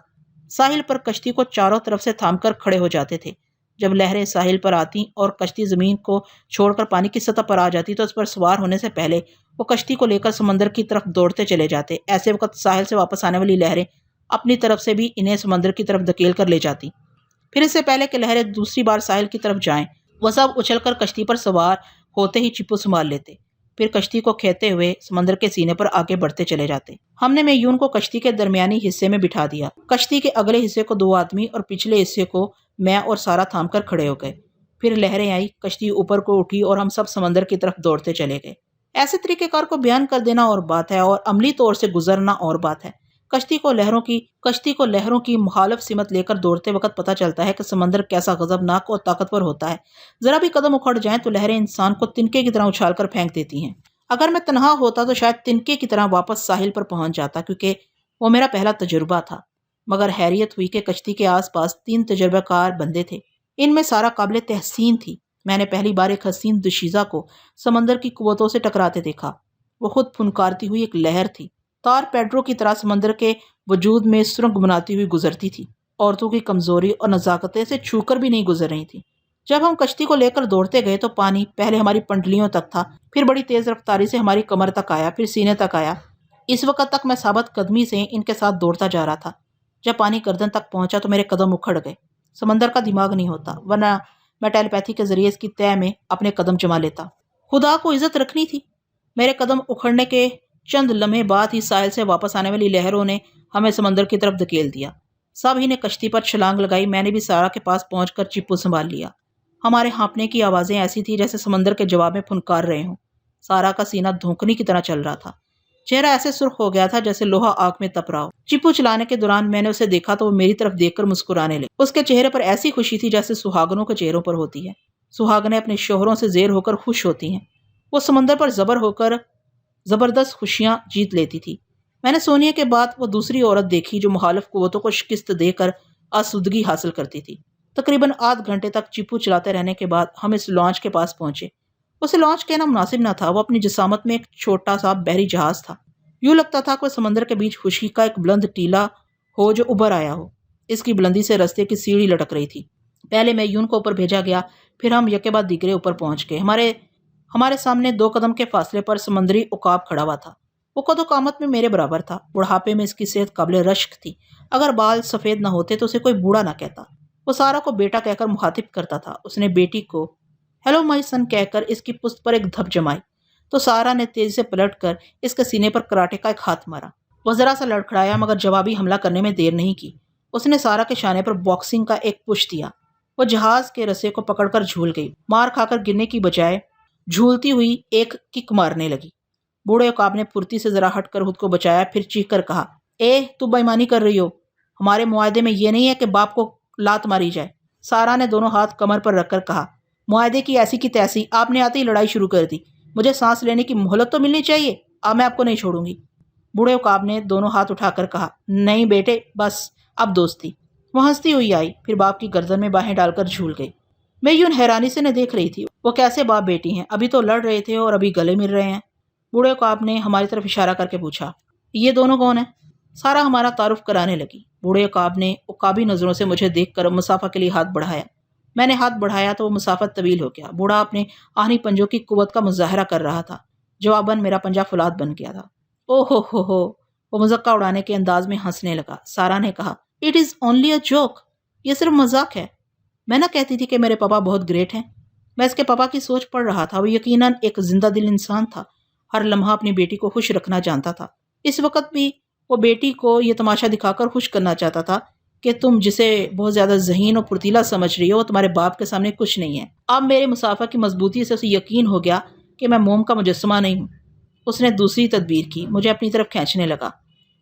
Speaker 1: ساحل پر کشتی کو چاروں طرف سے تھام کر کھڑے ہو جاتے تھے۔ جب لہریں ساحل پر آتی اور کشتی زمین کو چھوڑ کر پانی کی سطح پر آ جاتی تو اس پر سوار ہونے سے پہلے وہ کشتی کو لے کر سمندر کی طرف دوڑتے چلے جاتے۔ ایسے وقت ساحل سے واپس آنے والی لہریں اپنی طرف سے بھی انہیں سمندر کی طرف دھکیل کر لے جاتی۔ پھر اس سے پہلے کہ لہریں دوسری بار ساحل کی طرف جائیں، وہ سب اچھل کر کشتی پر سوار ہوتے ہی چپو سنبھال لیتے، پھر کشتی کو کھیتے ہوئے سمندر کے سینے پر آگے بڑھتے چلے جاتے۔ ہم نے میون کو کشتی کے درمیانی حصے میں بٹھا دیا۔ کشتی کے اگلے حصے کو 2 آدمی اور پچھلے حصے کو میں اور سارا تھام کر کھڑے ہو گئے۔ پھر لہریں آئی، کشتی اوپر کو اٹھی اور ہم سب سمندر کی طرف دوڑتے چلے گئے۔ ایسے طریقہ کار کو بیان کر دینا اور بات ہے اور عملی طور سے گزرنا اور بات ہے۔ کشتی کو لہروں کی مخالف سمت لے کر دوڑتے وقت پتہ چلتا ہے کہ سمندر کیسا غضبناک اور طاقتور ہوتا ہے۔ ذرا بھی قدم اکھڑ جائیں تو لہریں انسان کو تنکے کی طرح اچھال کر پھینک دیتی ہیں۔ اگر میں تنہا ہوتا تو شاید تنکے کی طرح واپس ساحل پر پہنچ جاتا، کیونکہ وہ میرا پہلا تجربہ تھا۔ مگر حیرت ہوئی کہ کشتی کے آس پاس 3 تجربہ کار بندے تھے۔ ان میں سارا قابل تحسین تھی۔ میں نے پہلی بار ایک حسین دوشیزہ کو سمندر کی قوتوں سے ٹکراتے دیکھا۔ وہ خود پھنکارتی ہوئی ایک لہر تھی، تار پیڈرو کی طرح سمندر کے وجود میں سرنگ بناتی ہوئی گزرتی تھی۔ عورتوں کی کمزوری اور نزاکتیں سے چھو کر بھی نہیں گزر رہی تھی۔ جب ہم کشتی کو لے کر دوڑتے گئے تو پانی پہلے ہماری پنڈلیوں تک تھا، پھر بڑی تیز رفتاری سے ہماری کمر تک آیا، پھر سینے تک آیا۔ اس وقت تک میں ثابت قدمی سے ان کے ساتھ دوڑتا جا رہا تھا۔ جب پانی گردن تک پہنچا تو میرے قدم اکھڑ گئے۔ سمندر کا دماغ نہیں ہوتا، ورنہ میں ٹیلی پیتھی کے ذریعے اس کی تہہ میں اپنے قدم جما لیتا۔ خدا کو عزت رکھنی تھی۔ میرے قدم اکھڑنے کے چند لمحے بعد ہی ساحل سے واپس آنے والی لہروں نے ہمیں سمندر کی طرف دھکیل دیا۔ سب ہی نے کشتی پر چھلانگ لگائی۔ میں نے بھی سارا کے پاس پہنچ کر چپو سنبھال لیا۔ ہمارے ہانپنے کی آوازیں ایسی تھی جیسے سمندر کے جواب میں پھنکار رہے ہوں۔ سارا کا سینہ دھونکنی کی طرح چل رہا تھا۔ چہرہ ایسے سرخ ہو گیا تھا جیسے لوہا آگ میں تپ رہا ہو۔ چپو چلانے کے دوران میں نے اسے دیکھا تو وہ میری طرف دیکھ کر مسکرانے لگی۔ اس کے چہرے پر ایسی خوشی تھی جیسے سہاگنوں کے چہروں پر ہوتی ہے۔ سہاگنیں اپنے شوہروں سے زیر ہو کر خوش ہوتی ہیں۔ وہ سمندر پر زبر ہو کر زبردست خوشیاں جیت لیتی تھی۔ میں نے سونیا کے بعد وہ دوسری عورت دیکھی جو مخالف قوتوں کو شکست دے کر آسودگی حاصل کرتی تھی۔ تقریباً آدھ گھنٹے تک چپو چلاتے رہنے کے بعد ہم اس لانچ کے پاس پہنچے۔ اسے لانچ کہنا مناسب نہ تھا، وہ اپنی جسامت میں ایک چھوٹا سا بحری جہاز تھا۔ یوں لگتا تھا کہ سمندر کے بیچ خشکی کا ایک بلند ٹیلہ ہو جو ابھر آیا ہو۔ اس کی بلندی سے رستے کی سیڑھی لٹک رہی تھی۔ پہلے میں یون کو اوپر بھیجا گیا، پھر ہم یکے بعد دیگرے اوپر پہنچ گئے۔ ہمارے سامنے 2 قدم کے فاصلے پر سمندری عقاب کھڑا ہوا تھا۔ وہ قد و قامت میں میرے برابر تھا۔ بڑھاپے میں اس کی صحت قابل رشک تھی۔ اگر بال سفید نہ ہوتے تو اسے کوئی بوڑھا نہ کہتا۔ وہ سارا کو بیٹا کہہ کر مخاطب کرتا تھا۔ اس نے بیٹی کو ہیلو مائی سن کہہ کر اس کی پشت پر ایک دھپ جمائی تو سارا نے تیزی سے پلٹ کر اس کے سینے پر کراٹے کا ایک ہاتھ مارا۔ وہ ذرا سا لڑکھڑایا مگر جوابی حملہ کرنے میں دیر نہیں کی۔ اس نے سارا کے شانے پر باکسنگ کا ایک پش دیا۔ وہ جہاز کے رسے کو پکڑ کر جھول گئی۔ مار کھا کر گرنے کی بجائے جھولتی ہوئی ایک کک مارنے لگی۔ بوڑھے عقاب نے پھرتی سے ذرا ہٹ کر خود کو بچایا، پھر چیخ کر کہا، تو بے ایمانی کر رہی ہو۔ ہمارے معاہدے میں یہ نہیں ہے کہ باپ کو لات ماری جائے۔ سارا نے دونوں ہاتھ کمر پر رکھ کر کہا، معاہدے کی ایسی کی تیسی، آپ نے آتے ہی لڑائی شروع کر دی۔ مجھے سانس لینے کی مہلت تو ملنی چاہیے۔ اب میں آپ کو نہیں چھوڑوں گی۔ بوڑھے عقاب نے دونوں ہاتھ اٹھا کر کہا، نہیں بیٹے، بس اب دوستی۔ وہ ہنستی ہوئی آئی، پھر باپ کی گردن میں باہیں ڈال کر جھول گئی۔ میں یوں حیرانی سے دیکھ رہی تھی، وہ کیسے باپ بیٹی ہیں، ابھی تو لڑ رہے تھے اور ابھی گلے مل رہے ہیں۔ بوڑھے عقاب نے ہماری طرف اشارہ کر کے پوچھا، یہ دونوں کون ہیں؟ سارا ہمارا تعارف کرانے لگی۔ بوڑھے عقاب نے عقابی نظروں سے مجھے دیکھ کر مسافہ کے لیے ہاتھ بڑھایا۔ میں نے ہاتھ بڑھایا تو وہ مسافت طویل ہو گیا۔ بوڑھا اپنے آہنی پنجوں کی قوت کا مظاہرہ کر رہا تھا۔ جواباً میرا پنجہ فولاد بن گیا تھا۔ او ہو، وہ مذاق اڑانے کے انداز میں ہنسنے لگا۔ سارا نے کہا، it is only a joke, یہ صرف مذاق ہے۔ میں نہ کہتی تھی کہ میرے پاپا بہت گریٹ ہیں۔ میں اس کے پاپا کی سوچ پڑھ رہا تھا۔ وہ یقیناً ایک زندہ دل انسان تھا، ہر لمحہ اپنی بیٹی کو خوش رکھنا جانتا تھا۔ اس وقت بھی وہ بیٹی کو یہ تماشا دکھا کر خوش کرنا چاہتا تھا کہ تم جسے بہت زیادہ ذہین اور پرتیلا سمجھ رہی ہو وہ تمہارے باپ کے سامنے کچھ نہیں ہے۔ اب میرے مسافہ کی مضبوطی سے اسے یقین ہو گیا کہ میں موم کا مجسمہ نہیں ہوں۔ اس نے دوسری تدبیر کی، مجھے اپنی طرف کھینچنے لگا۔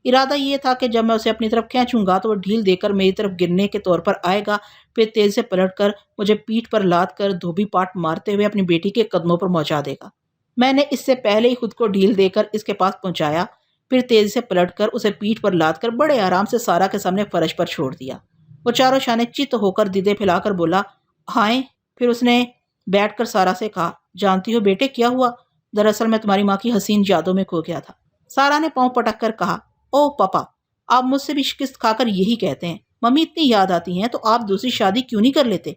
Speaker 1: ارادہ یہ تھا کہ جب میں اسے اپنی طرف کھینچوں گا تو وہ ڈھیل دے کر میری طرف گرنے کے طور پر آئے گا، پھر تیز سے پلٹ کر مجھے پیٹھ پر لاد کر دھوبی پاٹ مارتے ہوئے اپنی بیٹی کے قدموں پر پہنچا دے گا۔ میں نے اس سے پہلے ہی خود کو ڈھیل دے کر اس کے پاس پہنچایا، پھر تیزی سے پلٹ کر اسے پیٹھ پر لاد کر بڑے آرام سے سارا کے سامنے فرش پر چھوڑ دیا۔ وہ چاروں شانے چت ہو کر دیدے پھیلا کر بولا، ہائیں۔ پھر اس نے بیٹھ کر سارا سے کہا، جانتی ہو بیٹے کیا ہوا؟ دراصل میں تمہاری ماں کی حسین یادوں میں کھو گیا تھا۔ سارا نے پاؤں پٹک کر کہا، او پاپا، آپ مجھ سے بھی شکست کھا کر یہی کہتے ہیں، ممی اتنی یاد آتی ہیں تو آپ دوسری شادی کیوں نہیں کر لیتے؟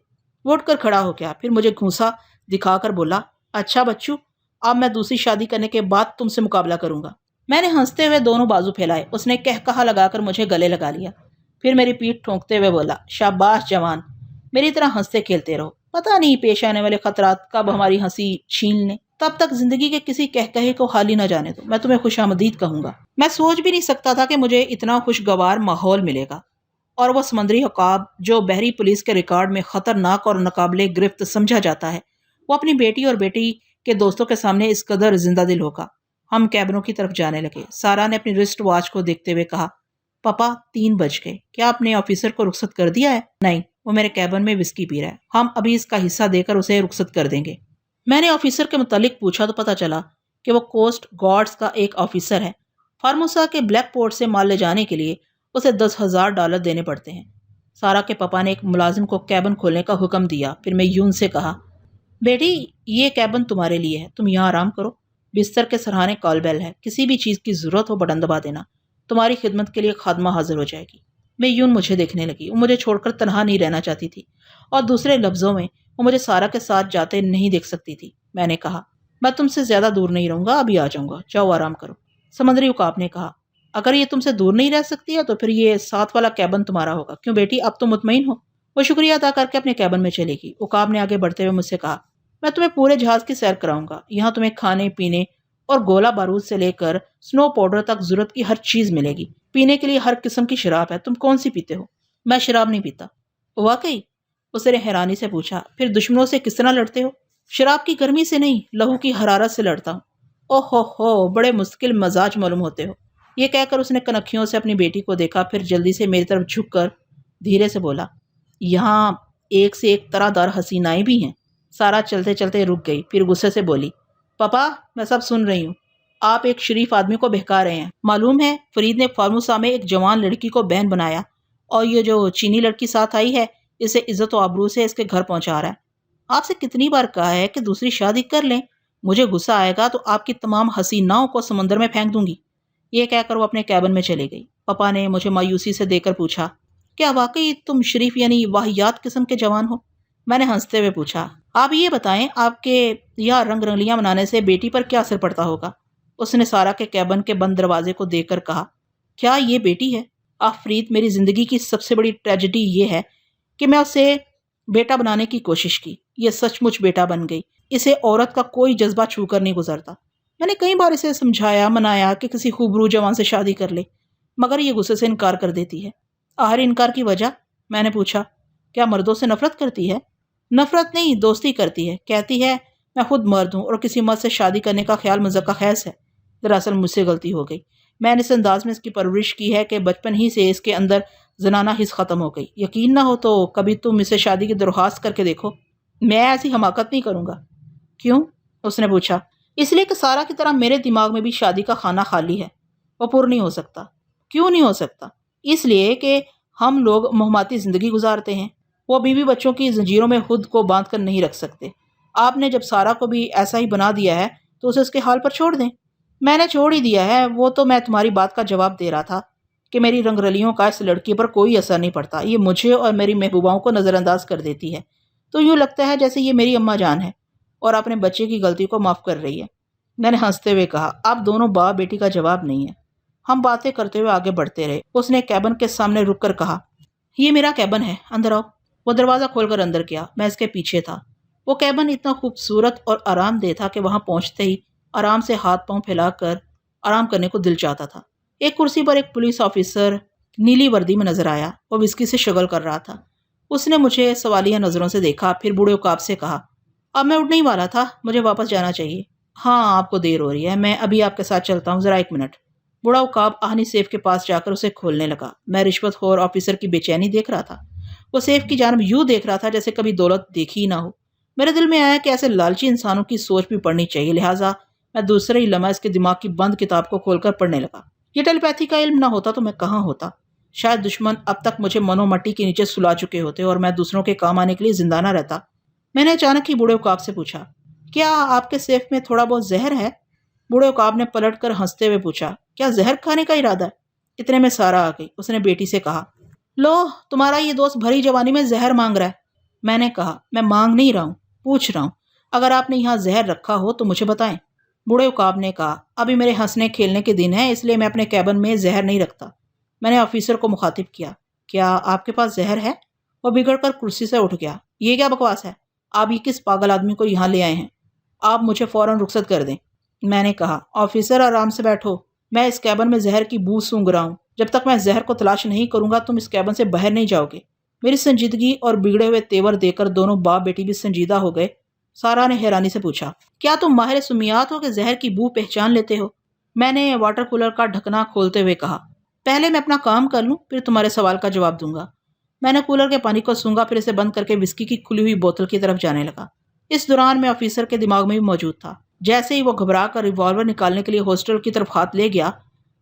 Speaker 1: وہ اٹھ کر کھڑا ہو گیا، پھر مجھے گھونسا دکھا کر بولا، اچھا بچو، اب میں دوسری شادی کرنے کے بعد تم سے مقابلہ کروں گا۔ میں نے ہنستے ہوئے دونوں بازو پھیلائے۔ اس نے کہا لگا کر مجھے گلے لگا لیا، پھر میری پیٹھ ٹھونکتے ہوئے بولا، شاباش جوان، میری طرح ہنستے کھیلتے رہو، پتہ نہیں پیش آنے والے خطرات کب ہماری ہنسی چھین لیں، تب تک زندگی کے کسی کہے کو خالی نہ جانے دو، میں تمہیں خوش آمدید کہوں گا۔ میں سوچ بھی نہیں سکتا تھا کہ مجھے اتنا خوشگوار ماحول ملے گا، اور وہ سمندری عقاب جو بحری پولیس کے ریکارڈ میں خطرناک اور ناقابل گرفت سمجھا جاتا ہے، وہ اپنی بیٹی اور بیٹی کے دوستوں کے سامنے اس قدر زندہ دل ہوگا۔ ہم کیبنوں کی طرف جانے لگے۔ سارا نے اپنی رسٹ واچ کو دیکھتے ہوئے کہا، پاپا 3 بج گئے، کیا آپ نے آفیسر کو رخصت کر دیا ہے؟ نہیں، وہ میرے کیبن میں وسکی پی رہا ہے، ہم ابھی اس کا حصہ دے کر اسے رخصت کر دیں گے۔ میں نے آفیسر کے متعلق پوچھا تو پتہ چلا کہ وہ کوسٹ گارڈز کا ایک آفیسر ہے۔ فارموسا کے بلیک پورٹ سے مال لے جانے کے لیے اسے $10,000 دینے پڑتے ہیں۔ سارا کے پاپا نے ایک ملازم کو کیبن کھولنے کا حکم دیا، پھر میں یون سے کہا، بیٹی یہ کیبن تمہارے لیے ہے، تم یہاں آرام کرو، بستر کے سرہانے کال بیل ہے، کسی بھی چیز کی ضرورت ہو بٹن دبا دینا، تمہاری خدمت کے لیے خادمہ حاضر ہو جائے گی۔ میں یون مجھے دیکھنے لگی، وہ مجھے چھوڑ کر تنہا نہیں رہنا چاہتی تھی، اور دوسرے لفظوں میں وہ مجھے سارا کے ساتھ جاتے نہیں دیکھ سکتی تھی۔ میں نے کہا، میں تم سے زیادہ دور نہیں رہوں گا، ابھی آ جاؤں گا، جاؤ آرام کرو۔ سمندری عقاب نے کہا، اگر یہ تم سے دور نہیں رہ سکتی ہے تو پھر یہ 7 والا کیبن تمہارا ہوگا، کیوں بیٹی اب تم مطمئن ہو؟ وہ شکریہ ادا کر کے اپنے کیبن میں چلے گی۔ عقاب نے آگے بڑھتے ہوئے مجھ سے کہا، میں تمہیں پورے جہاز کی سیر کراؤں گا، یہاں تمہیں کھانے پینے اور گولا بارود سے لے کر سنو پاؤڈر تک ضرورت کی ہر چیز ملے گی، پینے کے لیے ہر قسم کی شراب ہے، تم کون سی پیتے ہو؟ میں شراب نہیں پیتا۔ واقعی؟ اسے نے حیرانی سے پوچھا، پھر دشمنوں سے کس طرح لڑتے ہو؟ شراب کی گرمی سے نہیں، لہو کی حرارت سے لڑتا ہوں۔ اوہ ہو، بڑے مشکل مزاج معلوم ہوتے ہو۔ یہ کہہ کر اس نے کنکھیوں سے اپنی بیٹی کو دیکھا، پھر جلدی سے میری طرف جھک کر دھیرے سے بولا، یہاں ایک سے ایک طرح دار حسینائیں بھی ہیں۔ سارا چلتے چلتے رک گئی، پھر غصے سے بولی، پاپا میں سب سن رہی ہوں، آپ ایک شریف آدمی کو بہکا رہے ہیں۔ معلوم ہے فرید نے فارموسا میں ایک جوان لڑکی کو بہن بنایا، اور یہ جو چینی لڑکی ساتھ آئی ہے اسے عزت و آبرو سے اس کے گھر پہنچا رہا ہے۔ آپ سے کتنی بار کہا ہے کہ دوسری شادی کر لیں، مجھے غصہ آئے گا تو آپ کی تمام حسیناؤں کو سمندر میں پھینک دوں گی۔ یہ کہہ کر وہ اپنے کیبن میں چلی گئی۔ پاپا نے مجھے مایوسی سے دیکھ کر پوچھا، کیا واقعی تم شریف یعنی واہیات قسم کے جوان ہو؟ میں نے ہنستے ہوئے پوچھا، آپ یہ بتائیں آپ کے یا رنگ رنگلیاں منانے سے بیٹی پر کیا اثر پڑتا ہوگا؟ اس نے سارا کے کیبن کے بند دروازے کو دیکھ کر کہا، کیا یہ بیٹی ہے؟ آفرید، میری زندگی کی سب سے بڑی ٹریجڈی یہ ہے کہ میں اسے بیٹا بنانے کی کوشش کی، یہ سچ مچ بیٹا بن گئی۔ اسے عورت کا کوئی جذبہ چھو کر نہیں گزرتا۔ میں نے کئی بار اسے سمجھایا منایا کہ کسی خوبرو جوان سے شادی کر لے، مگر یہ غصے سے انکار کر دیتی ہے۔ آخر انکار کی وجہ؟ میں نے پوچھا، کیا مردوں سے نفرت کرتی ہے؟ نفرت نہیں، دوستی کرتی ہے۔ کہتی ہے میں خود مرد ہوں اور کسی مرد سے شادی کرنے کا خیال مذاق خیز ہے۔ دراصل مجھ سے غلطی ہو گئی، میں نے اس انداز میں اس کی پرورش کی ہے کہ بچپن ہی سے اس کے اندر زنانہ حس ختم ہو گئی۔ یقین نہ ہو تو کبھی تم اسے شادی کی درخواست کر کے دیکھو۔ میں ایسی حماقت نہیں کروں گا۔ کیوں؟ اس نے پوچھا۔ اس لیے کہ سارا کی طرح میرے دماغ میں بھی شادی کا خانہ خالی ہے، وہ پر نہیں ہو سکتا۔ کیوں نہیں ہو سکتا؟ اس لیے کہ ہم لوگ مہماتی زندگی گزارتے ہیں، وہ بیوی بچوں کی زنجیروں میں خود کو باندھ کر نہیں رکھ سکتے۔ آپ نے جب سارا کو بھی ایسا ہی بنا دیا ہے تو اسے اس کے حال پر چھوڑ دیں۔ میں نے چھوڑ ہی دیا ہے، وہ تو میں تمہاری بات کا جواب دے رہا تھا کہ میری رنگ رلیوں کا اس لڑکی پر کوئی اثر نہیں پڑتا، یہ مجھے اور میری محبوباؤں کو نظر انداز کر دیتی ہے، تو یوں لگتا ہے جیسے یہ میری اماں جان ہے اور اپنے بچے کی غلطی کو معاف کر رہی ہے۔ میں نے ہنستے ہوئے کہا، آپ دونوں باپ بیٹی کا جواب نہیں ہے۔ ہم باتیں کرتے ہوئے آگے بڑھتے رہے۔ اس نے کیبن کے سامنے رک کر کہا، یہ میرا کیبن ہے، اندر آؤ۔ وہ دروازہ کھول کر اندر گیا، میں اس کے پیچھے تھا۔ وہ کیبن اتنا خوبصورت اور آرام دہ تھا کہ وہاں پہنچتے ہی آرام سے ہاتھ پاؤں پھیلا کر آرام کرنے کو دل چاہتا تھا۔ ایک کرسی پر ایک پولیس آفیسر نیلی وردی میں نظر آیا، وہ وسکی سے شغل کر رہا تھا۔ اس نے مجھے سوالیہ نظروں سے دیکھا، پھر بوڑھے عقاب سے کہا، اب میں اٹھنے ہی والا تھا، مجھے واپس جانا چاہیے۔ ہاں آپ کو دیر ہو رہی ہے، میں ابھی آپ کے ساتھ چلتا ہوں، ذرا ایک منٹ۔ بوڑھا عقاب آہنی سیف کے پاس جا کر اسے کھولنے لگا۔ میں رشوت خور آفیسر کی بے چینی دیکھ رہا تھا۔ وہ سیف کی جانب یوں دیکھ رہا تھا جیسے کبھی دولت دیکھی ہی نہ ہو۔ میرے دل میں آیا کہ ایسے لالچی انسانوں کی سوچ بھی پڑھنی چاہیے، لہٰذا میں دوسرے ہی لمحہ اس کے دماغ کی بند کتاب کو کھول کر پڑھنے لگا۔ یہ ٹیلی پیتھی کا علم نہ ہوتا تو میں کہاں ہوتا؟ شاید دشمن اب تک مجھے منو مٹی کے نیچے سلا چکے ہوتے اور میں دوسروں کے کام آنے کے لیے زندہ نہ رہتا۔ میں نے اچانک ہی بوڑھے عقاب سے پوچھا، کیا آپ کے سیف میں تھوڑا بہت زہر ہے؟ بوڑھے عقاب نے پلٹ کر ہنستے ہوئے پوچھا، کیا زہر کھانے کا ارادہ ہے؟ اتنے میں سارا آ گئی۔ اس نے بیٹی سے کہا، لو تمہارا یہ دوست بھری جوانی میں زہر مانگ رہا ہے۔ میں نے کہا، میں مانگ نہیں رہا ہوں، پوچھ رہا ہوں، اگر آپ نے یہاں زہر رکھا ہو تو مجھے بتائیں۔ بوڑھے عقاب نے کہا، ابھی میرے ہنسنے کھیلنے کے دن ہیں، اس لیے میں اپنے کیبن میں زہر نہیں رکھتا۔ میں نے آفیسر کو مخاطب کیا، کیا آپ کے پاس زہر ہے؟ وہ بگڑ کر کرسی سے اٹھ گیا۔ یہ کیا بکواس ہے؟ آپ یہ کس پاگل آدمی کو یہاں لے آئے ہیں؟ آپ مجھے فوراً رخصت کر دیں۔ میں نے کہا، آفیسر آرام سے بیٹھو، میں اس کیبن میں زہر کی بو سونگھ رہا ہوں، جب تک میں زہر کو تلاش نہیں کروں گا تم اس کیبن سے باہر نہیں جاؤ گے۔ میری سنجیدگی اور بگڑے ہوئے تیور دیکھ کر دونوں باپ بیٹی بھی سنجیدہ ہو گئے۔ سارا نے حیرانی سے پوچھا، کیا تم ماہر سمیات ہو کہ زہر کی بو پہچان لیتے ہو؟ میں نے واٹر کولر کا ڈھکنا کھولتے ہوئے کہا، پہلے میں اپنا کام کر لوں پھر تمہارے سوال کا جواب دوں گا۔ میں نے کولر کے پانی کو سونگا، پھر اسے بند کر کے وسکی کی کھلی ہوئی بوتل کی طرف جانے لگا۔ اس دوران میں آفیسر کے دماغ میں بھی موجود تھا۔ جیسے ہی وہ گھبرا کر ریوالور نکالنے کے لیے ہاسٹل کی طرف ہاتھ لے گیا،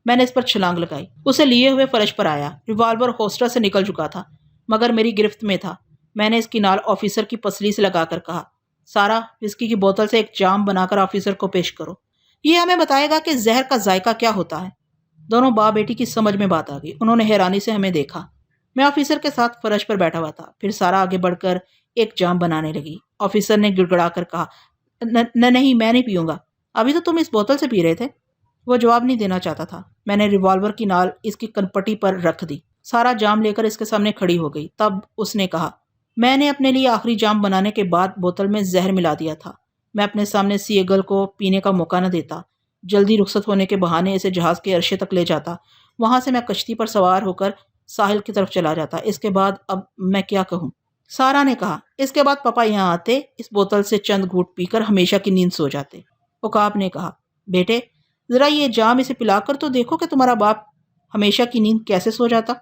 Speaker 1: میں نے اس پر چھلانگ لگائی، اسے لیے ہوئے فرش پر آیا۔ ریوالور ہاسٹل سے نکل چکا تھا مگر میری گرفت میں تھا۔ میں نے اس کی نال آفیسر کی پسلی سے لگا کر کہا، سارا وسکی کی بوتل سے ایک جام بنا کر آفیسر کو پیش کرو، یہ ہمیں بتائے گا کہ زہر کا ذائقہ کیا ہوتا ہے۔ دونوں باپ بیٹی کی سمجھ میں بات آ گئی، انہوں نے حیرانی سے ہمیں دیکھا۔ میں آفیسر کے ساتھ فرش پر بیٹھا ہوا تھا، پھر سارا آگے بڑھ کر ایک جام بنانے لگی۔ آفیسر نے گڑ گڑا کر کہا، نہیں میں نہیں پیوں گا، ابھی تو تم اس بوتل سے پی رہے تھے۔ وہ جواب نہیں دینا چاہتا تھا۔ میں نے ریوالور کی نال اس کی کنپٹی پر رکھ دی۔ سارا جام لے کر اس کے سامنے کھڑی ہو گئی۔ تب اس نے کہا، میں نے اپنے لیے آخری جام بنانے کے بعد بوتل میں زہر ملا دیا تھا۔ میں اپنے سامنے سی ایگل کو پینے کا موقع نہ دیتا، جلدی رخصت ہونے کے بہانے اسے جہاز کے عرشے تک لے جاتا، وہاں سے میں کشتی پر سوار ہو کر ساحل کی طرف چلا جاتا۔ اس کے بعد اب میں کیا کہوں؟ سارا نے کہا، اس کے بعد پاپا یہاں آتے، اس بوتل سے چند گھونٹ پی کر ہمیشہ کی نیند سو جاتے۔ عقاب نے کہا، بیٹے ذرا یہ جام اسے پلا کر تو دیکھو کہ تمہارا باپ ہمیشہ کی نیند کیسے سو جاتا۔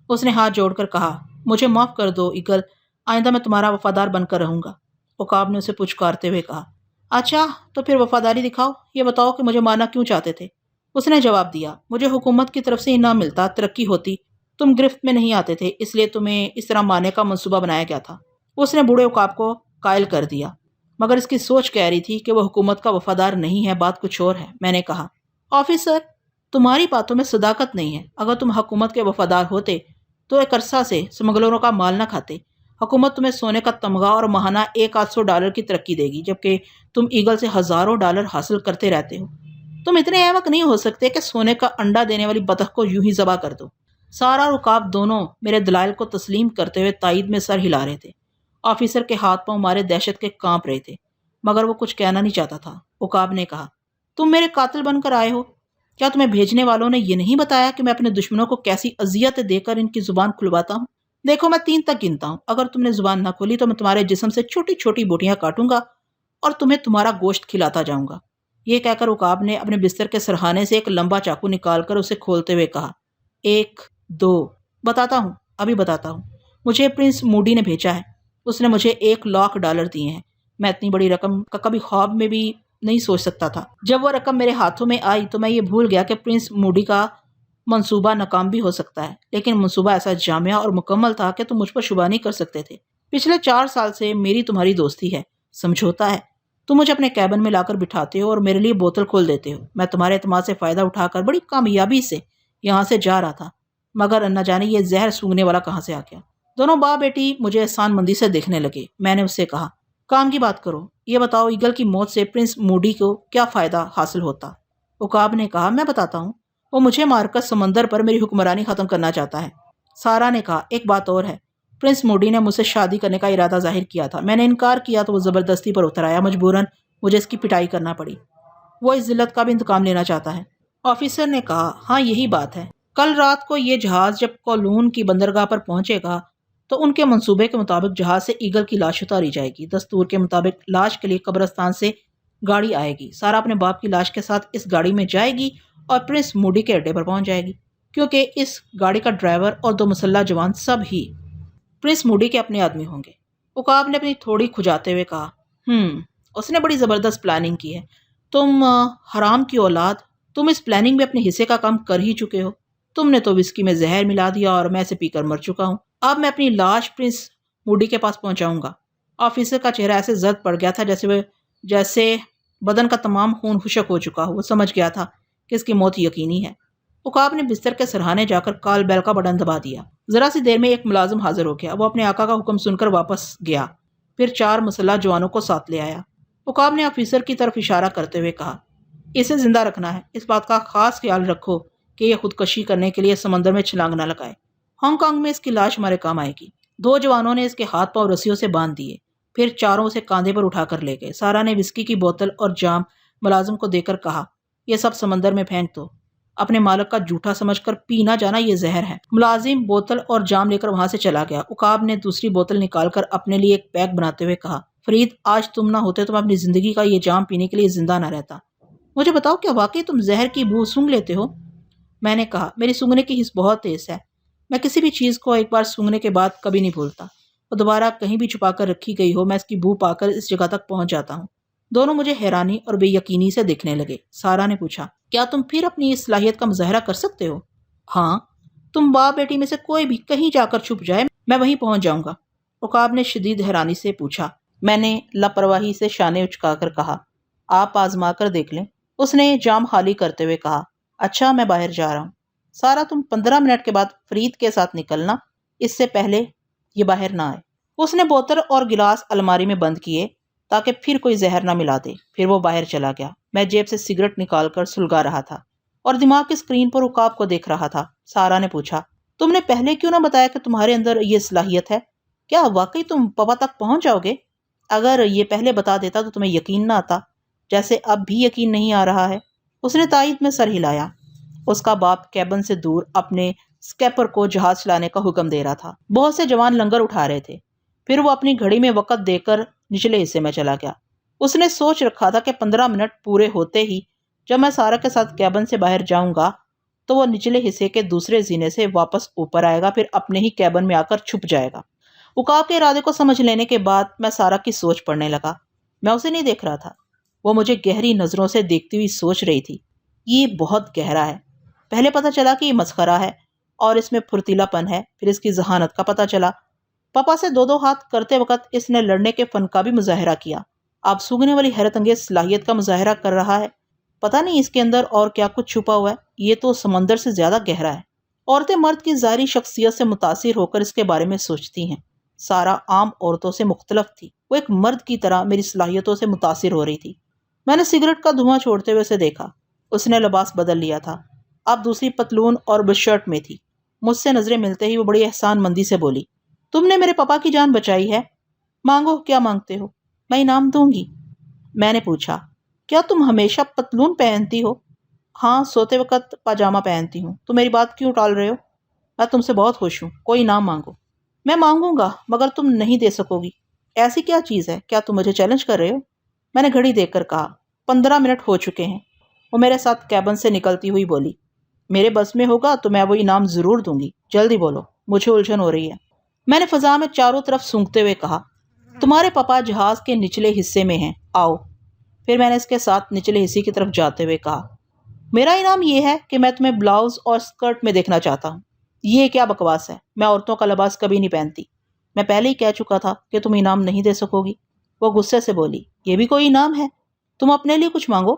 Speaker 1: اس نے ہاتھ جوڑ کر کہا، مجھے معاف کر دو ایگل، آئندہ میں تمہارا وفادار بن کر رہوں گا۔ عقاب نے اسے پچکارتے ہوئے کہا، اچھا تو پھر وفاداری دکھاؤ، یہ بتاؤ کہ مجھے مارنا کیوں چاہتے تھے؟ اس نے جواب دیا، مجھے حکومت کی طرف سے انعام ملتا، ترقی ہوتی، تم گرفت میں نہیں آتے تھے، اس لیے تمہیں اس طرح مارنے کا منصوبہ بنایا گیا تھا۔ اس نے بوڑھے عقاب کو قائل کر دیا، مگر اس کی سوچ کہہ رہی تھی کہ وہ حکومت کا وفادار نہیں ہے، بات کچھ اور ہے۔ میں نے کہا، آفیسر تمہاری باتوں میں صداقت نہیں ہے، اگر تم حکومت کے وفادار ہوتے تو ایک عرصہ سے سمگلروں کا مال نہ کھاتے۔ حکومت تمہیں سونے کا تمغہ اور ماہانہ $800 کی ترقی دے گی، جبکہ تم ایگل سے ہزاروں ڈالر حاصل کرتے رہتے ہو۔ تم اتنے احمق نہیں ہو سکتے کہ سونے کا انڈا دینے والی بطخ کو یوں ہی ذبح کر دو۔ سارا اور عقاب دونوں میرے دلائل کو تسلیم کرتے ہوئے تائید میں سر ہلا رہے تھے۔ آفیسر کے ہاتھ پاؤں مارے دہشت کے کانپ رہے تھے، مگر وہ کچھ کہنا نہیں چاہتا تھا۔ عقاب نے کہا، تم میرے قاتل بن کر آئے ہو؟ کیا تمہیں بھیجنے والوں نے یہ نہیں بتایا کہ میں اپنے دشمنوں کو کیسی اذیت دے کر ان کی زبان کھلواتا ہوں؟ دیکھو میں 3 تک گنتا ہوں، اگر تم نے زبان نہ کھولی تو میں تمہارے جسم سے چھوٹی چھوٹی بوٹیاں کاٹوں گا اور تمہیں تمہارا گوشت کھلاتا جاؤں گا۔ یہ کہہ کر عقاب نے اپنے بستر کے سرہانے سے ایک لمبا چاقو نکال کر اسے کھولتے ہوئے کہا، 1 2 بتاتا ہوں، ابھی بتاتا ہوں۔ مجھے پرنس موڈی نے بھیجا ہے، اس نے مجھے $1,00,000 دیے ہیں۔ میں اتنی بڑی رقم کا کبھی خواب میں بھی نہیں سوچ سکتا تھا۔ جب وہ رقم میرے ہاتھوں میں آئی تو میں یہ بھول گیا کہ پرنس موڈی کا منصوبہ ناکام بھی ہو سکتا ہے، لیکن منصوبہ ایسا جامع اور مکمل تھا کہ تم مجھ پر شبہ نہیں کر سکتے تھے۔ پچھلے 4 سال سے میری تمہاری دوستی ہے، سمجھوتا ہے۔ تم مجھے اپنے کیبن میں لا کر بٹھاتے ہو اور میرے لیے بوتل کھول دیتے ہو۔ میں تمہارے اعتماد سے فائدہ اٹھا کر بڑی کامیابی سے یہاں سے جا رہا تھا، مگر نہ جانے یہ زہر سونگنے والا کہاں سے آ گیا۔ دونوں باپ بیٹی مجھے احسان مندی سے دیکھنے لگے۔ میں نے اس سے کہا، کام کی بات کرو، یہ بتاؤ ایگل کی موت سے پرنس موڈی کو کیا فائدہ حاصل ہوتا؟ عقاب نے کہا، میں بتاتا ہوں، وہ مجھے مار کر سمندر پر میری حکمرانی ختم کرنا چاہتا ہے۔ سارا نے کہا، ایک بات اور ہے، پرنس موڈی نے مجھ سے شادی کرنے کا ارادہ ظاہر کیا تھا، میں نے انکار کیا تو وہ زبردستی پر اتر آیا، مجبوراً مجھے اس کی پٹائی کرنا پڑی۔ وہ اس ذلت کا بھی انتقام لینا چاہتا ہے۔ آفیسر نے کہا، ہاں یہی بات ہے۔ کل رات کو یہ جہاز جب کولون کی بندرگاہ پر پہنچے گا تو ان کے منصوبے کے مطابق جہاز سے ایگل کی لاش اتاری جائے گی۔ دستور کے مطابق لاش کے لیے قبرستان سے گاڑی آئے گی۔ سارا اپنے باپ کی لاش کے ساتھ اس گاڑی میں جائے گی اور پرنس موڈی کے اڈے پر پہنچ جائے گی، کیونکہ اس گاڑی کا ڈرائیور اور 2 مسلح جوان سب ہی پرنس موڈی کے اپنے آدمی ہوں گے۔ عقاب نے اپنی تھوڑی کھجاتے ہوئے کہا، اس نے بڑی زبردست پلاننگ کی ہے۔ تم حرام کی اولاد، تم اس پلاننگ میں اپنے حصے کا کام کر ہی چکے ہو۔ تم نے تو وسکی میں زہر ملا دیا اور میں اسے پی کر مر چکا ہوں۔ اب میں اپنی لاش پرنس موڈی کے پاس پہنچاؤں گا۔ آفیسر کا چہرہ ایسے زرد پڑ گیا تھا جیسے بدن کا تمام خون خشک ہو چکا ہو۔ وہ سمجھ گیا تھا کہ اس کی موت یقینی ہے۔ عقاب نے بستر کے سرہانے جا کر کال بیل کا بٹن دبا دیا۔ ذرا سی دیر میں ایک ملازم حاضر ہو گیا۔ وہ اپنے آقا کا حکم سن کر واپس گیا، پھر 4 مسلح جوانوں کو ساتھ لے آیا۔ عقاب نے آفیسر کی طرف اشارہ کرتے ہوئے کہا، اسے زندہ رکھنا ہے، اس بات کا خاص خیال رکھو کہ یہ خودکشی کرنے کے لیے سمندر میں چھلانگ نہ لگائے۔ ہانگ کانگ میں اس کی لاش ہمارے کام آئے گی۔ 2 جوانوں نے اس کے ہاتھ پاؤں رسیوں سے باندھ دیے، پھر چاروں اسے کاندھے پر اٹھا کر لے گئے۔ سارا نے وسکی کی بوتل اور جام ملازم کو دے کر کہا، یہ سب سمندر میں پھینک دو، اپنے مالک کا جھوٹا سمجھ کر پی نہ جانا، یہ زہر ہے۔ ملازم بوتل اور جام لے کر وہاں سے چلا گیا۔ عقاب نے دوسری بوتل نکال کر اپنے لیے ایک پیک بناتے ہوئے کہا، فرید آج تم نہ ہوتے تو میں اپنی زندگی کا یہ جام پینے کے لیے زندہ نہ رہتا۔ مجھے بتاؤ کیا واقعی تم زہر کی بو سونگھ لیتے ہو؟ میں نے کہا، میری سونگھنے کی حس بہت تیز ہے، میں کسی بھی چیز کو ایک بار سونگھنے کے بعد کبھی نہیں بھولتا۔ وہ دوبارہ کہیں بھی چھپا کر رکھی گئی ہو، میں اس کی بو پا کر اس جگہ تک پہنچ جاتا ہوں۔ دونوں مجھے حیرانی اور بے یقینی سے دیکھنے لگے۔ سارا نے پوچھا، کیا تم پھر اپنی اس صلاحیت کا مظاہرہ کر سکتے ہو؟ ہاں، تم باپ بیٹی میں سے کوئی بھی کہیں جا کر چھپ جائے، میں وہیں پہنچ جاؤں گا۔ عقاب نے شدید حیرانی سے پوچھا۔ میں نے لاپرواہی سے شانے اچکا کر کہا، آپ آزما کر دیکھ لیں۔ اس نے جام خالی کرتے ہوئے کہا، اچھا میں باہر جا رہا ہوں۔ سارا تم 15 منٹ کے بعد فرید کے ساتھ نکلنا، اس سے پہلے یہ باہر نہ آئے۔ اس نے بوتل اور گلاس الماری میں بند کیے تاکہ پھر کوئی زہر نہ ملا دے، پھر وہ باہر چلا گیا۔ میں جیب سے سگریٹ نکال کر سلگا رہا تھا اور دماغ کی اسکرین پر عقاب کو دیکھ رہا تھا۔ سارا نے پوچھا، تم نے پہلے کیوں نہ بتایا کہ تمہارے اندر یہ صلاحیت ہے؟ کیا واقعی تم پاپا تک پہنچ جاؤ گے؟ اگر یہ پہلے بتا دیتا تو تمہیں یقین نہ آتا، جیسے اب بھی یقین نہیں آ رہا ہے۔ اس نے تائید میں سر ہلایا۔ اس کا باپ کیبن سے دور اپنے سکیپر کو جہاز چلانے کا حکم دے رہا تھا۔ بہت سے جوان لنگر اٹھا رہے تھے۔ پھر وہ اپنی گھڑی میں وقت دے کر نچلے حصے میں چلا گیا۔ اس نے سوچ رکھا تھا کہ 15 منٹ پورے ہوتے ہی جب میں سارا کے ساتھ کیبن سے باہر جاؤں گا تو وہ نچلے حصے کے دوسرے زینے سے واپس اوپر آئے گا، پھر اپنے ہی کیبن میں آ کر چھپ جائے گا۔ عقاب کے ارادے کو سمجھ لینے کے بعد میں سارا کی سوچ پڑھنے لگا۔ میں اسے نہیں دیکھ رہا تھا، وہ مجھے گہری نظروں سے دیکھتی ہوئی سوچ رہی تھی۔ یہ بہت گہرا ہے۔ پہلے پتہ چلا کہ یہ مسخرہ ہے اور اس میں پھرتیلا پن ہے، پھر اس کی ذہانت کا پتہ چلا۔ پاپا سے دو ہاتھ کرتے وقت اس نے لڑنے کے فن کا بھی مظاہرہ کیا۔ اب سونگھنے والی حیرت انگیز صلاحیت کا مظاہرہ کر رہا ہے۔ پتہ نہیں اس کے اندر اور کیا کچھ چھپا ہوا ہے، یہ تو سمندر سے زیادہ گہرا ہے۔ عورتیں مرد کی ظاہری شخصیت سے متاثر ہو کر اس کے بارے میں سوچتی ہیں۔ سارا عام عورتوں سے مختلف تھی، وہ ایک مرد کی طرح میری صلاحیتوں سے متاثر ہو رہی تھی۔ میں نے سگریٹ کا دھواں چھوڑتے ہوئے اسے دیکھا۔ اس نے لباس بدل لیا تھا، اب دوسری پتلون اور بشرٹ میں تھی۔ مجھ سے نظریں ملتے ہی وہ بڑی احسان مندی سے بولی، تم نے میرے پاپا کی جان بچائی ہے، مانگو کیا مانگتے ہو، میں انعام دوں گی۔ میں نے پوچھا، کیا تم ہمیشہ پتلون پہنتی ہو؟ ہاں، سوتے وقت پاجامہ پہنتی ہوں۔ تو میری بات کیوں ٹال رہے ہو؟ میں تم سے بہت خوش ہوں، کوئی انعام مانگو۔ میں مانگوں گا مگر تم نہیں دے سکو گی۔ ایسی کیا چیز ہے؟ کیا تم مجھے چیلنج کر رہے ہو؟ میں نے گھڑی دیکھ کر کہا، 15 منٹ ہو چکے ہیں۔ وہ میرے ساتھ کیبن سے نکلتی ہوئی بولی، میرے بس میں ہوگا تو میں وہ انعام ضرور دوں گی، جلدی بولو، مجھے الجھن ہو رہی ہے۔ میں نے فضا میں چاروں طرف سونگھتے ہوئے کہا، تمہارے پاپا جہاز کے نچلے حصے میں ہیں، آؤ۔ پھر میں نے اس کے ساتھ نچلے حصے کی طرف جاتے ہوئے کہا، میرا انعام یہ ہے کہ میں تمہیں بلاؤز اور اسکرٹ میں دیکھنا چاہتا ہوں۔ یہ کیا بکواس ہے، میں عورتوں کا لباس کبھی نہیں پہنتی۔ میں پہلے ہی کہہ چکا تھا کہ تم انعام نہیں دے سکو گی۔ وہ غصے سے بولی، یہ بھی کوئی انعام ہے؟ تم اپنے لیے کچھ مانگو۔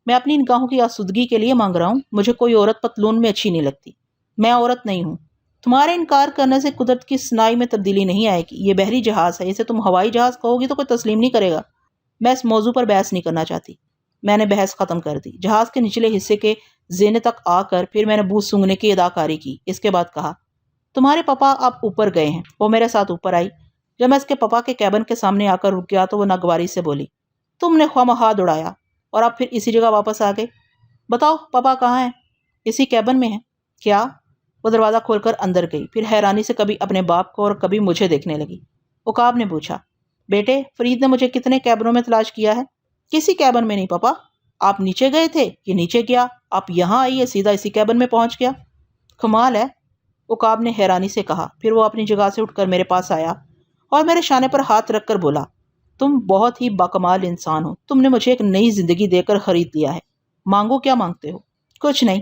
Speaker 1: میں اپنی نگاہوں کی آسودگی کے لیے مانگ رہا ہوں، مجھے کوئی عورت پتلون میں اچھی نہیں لگتی۔ میں عورت نہیں ہوں۔ تمہارے انکار کرنے سے قدرت کی صناعی میں تبدیلی نہیں آئے گی۔ یہ بحری جہاز ہے، اسے تم ہوائی جہاز کہو گی تو کوئی تسلیم نہیں کرے گا۔ میں اس موضوع پر بحث نہیں کرنا چاہتی۔ میں نے بحث ختم کر دی۔ جہاز کے نچلے حصے کے زینے تک آ کر پھر میں نے بو سونگھنے کی اداکاری کی۔ اس کے بعد کہا، تمہارے پاپا اب اوپر گئے ہیں۔ وہ میرے ساتھ اوپر آئی۔ جب میں اس کے پاپا کے کیبن کے سامنے آ کر رک گیا تو وہ ناگواری سے بولی، تم نے خواہ دوڑایا اور اب پھر اسی جگہ واپس آ گئے۔ بتاؤ پاپا کہاں ہیں؟ اسی کیبن میں ہیں۔ کیا؟ وہ دروازہ کھول کر اندر گئی، پھر حیرانی سے کبھی اپنے باپ کو اور کبھی مجھے دیکھنے لگی۔ عقاب نے پوچھا، بیٹے فرید نے مجھے کتنے کیبنوں میں تلاش کیا ہے؟ کسی کیبن میں نہیں پاپا۔ آپ نیچے گئے تھے؟ یہ نیچے گیا، آپ یہاں آئیے، سیدھا اسی کیبن میں پہنچ گیا۔ کمال ہے، عقاب نے حیرانی سے کہا۔ پھر وہ اپنی جگہ سے اٹھ کر میرے پاس آیا اور میرے شانے پر ہاتھ رکھ کر بولا، تم بہت ہی باکمال انسان ہو، تم نے مجھے ایک نئی زندگی دے کر خرید لیا ہے۔ مانگو کیا مانگتے ہو؟ کچھ نہیں،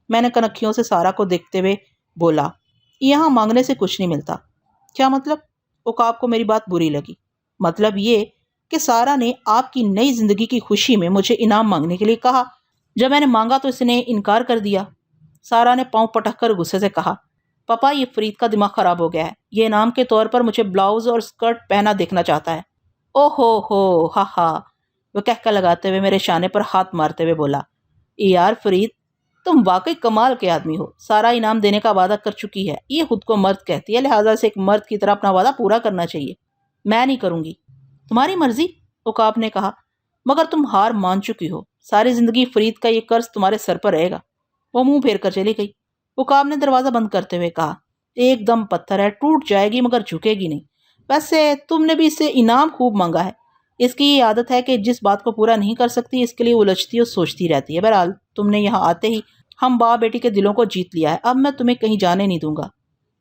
Speaker 1: میں نے کنکھیوں سے سارا کو دیکھتے ہوئے بولا، یہاں مانگنے سے کچھ نہیں ملتا۔ کیا مطلب؟ عقاب کو میری بات بری لگی۔ مطلب یہ کہ سارا نے آپ کی نئی زندگی کی خوشی میں مجھے انعام مانگنے کے لیے کہا۔ جب میں نے مانگا تو اس نے انکار کر دیا۔ سارا نے پاؤں پٹک کر غصے سے کہا، پاپا یہ فرید کا دماغ خراب ہو گیا ہے، یہ انعام کے طور پر مجھے بلاؤز اور اسکرٹ پہنا دیکھنا چاہتا ہے۔ او ہو ہا ہا، وہ کہکا لگاتے ہوئے میرے شانے پر ہاتھ مارتے ہوئے بولا، یار فرید تم واقعی کمال کے آدمی ہو، سارا انعام دینے کا وعدہ کر چکی ہے، یہ خود کو مرد کہتی ہے، لہٰذا اسے ایک مرد کی طرح اپنا وعدہ پورا کرنا چاہیے۔ میں نہیں کروں گی۔ تمہاری مرضی، عقاب نے کہا، مگر تم ہار مان چکی ہو، ساری زندگی فرید کا یہ قرض تمہارے سر پر رہے گا۔ وہ منہ پھیر کر چلی گئی۔ عقاب نے دروازہ بند کرتے ہوئے کہا، ایک دم پتھر ہے، ٹوٹ جائے گی مگر جھکے گی نہیں۔ ویسے تم نے بھی اس سے انعام خوب مانگا ہے۔ اس کی یہ عادت ہے کہ جس بات کو پورا نہیں کر سکتی اس کے لیے الجھتی اور سوچتی رہتی ہے۔ بہرحال تم نے یہاں آتے ہی ہم باپ بیٹی کے دلوں کو جیت لیا ہے، اب میں تمہیں کہیں جانے نہیں دوں گا۔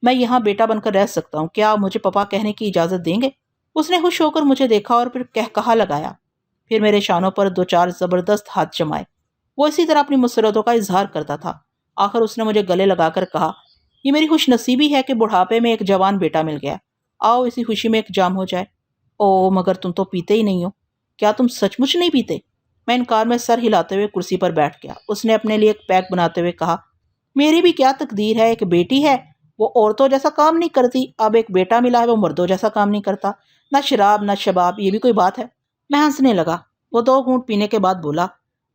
Speaker 1: میں یہاں بیٹا بن کر رہ سکتا ہوں، کیا آپ مجھے پاپا کہنے کی اجازت دیں گے؟ اس نے خوش ہو کر مجھے دیکھا اور پھر کہا لگایا، پھر میرے شانوں پر دو چار زبردست ہاتھ جمائے۔ وہ اسی طرح اپنی مسرتوں کا اظہار کرتا تھا۔ آخر اس نے مجھے گلے لگا کر کہا، یہ میری خوش نصیبی ہے کہ بڑھاپے میں ایک جوان بیٹا مل گیا، آؤ اسی خوشی میں ایک جام ہو جائے۔ او مگر تم تو پیتے ہی نہیں ہو، کیا تم سچ مچ نہیں پیتے؟ میں انکار میں سر ہلاتے ہوئے کرسی پر بیٹھ گیا۔ اس نے اپنے لیے ایک پیک بناتے ہوئے کہا، میری بھی کیا تقدیر ہے، ایک بیٹی ہے، وہ عورتوں جیسا کام نہیں کرتی، اب ایک بیٹا ملا ہے، وہ مردوں جیسا کام نہیں کرتا، نہ شراب نہ شباب، یہ بھی کوئی بات ہے؟ میں ہنسنے لگا۔ وہ 2 گھونٹ پینے کے بعد بولا،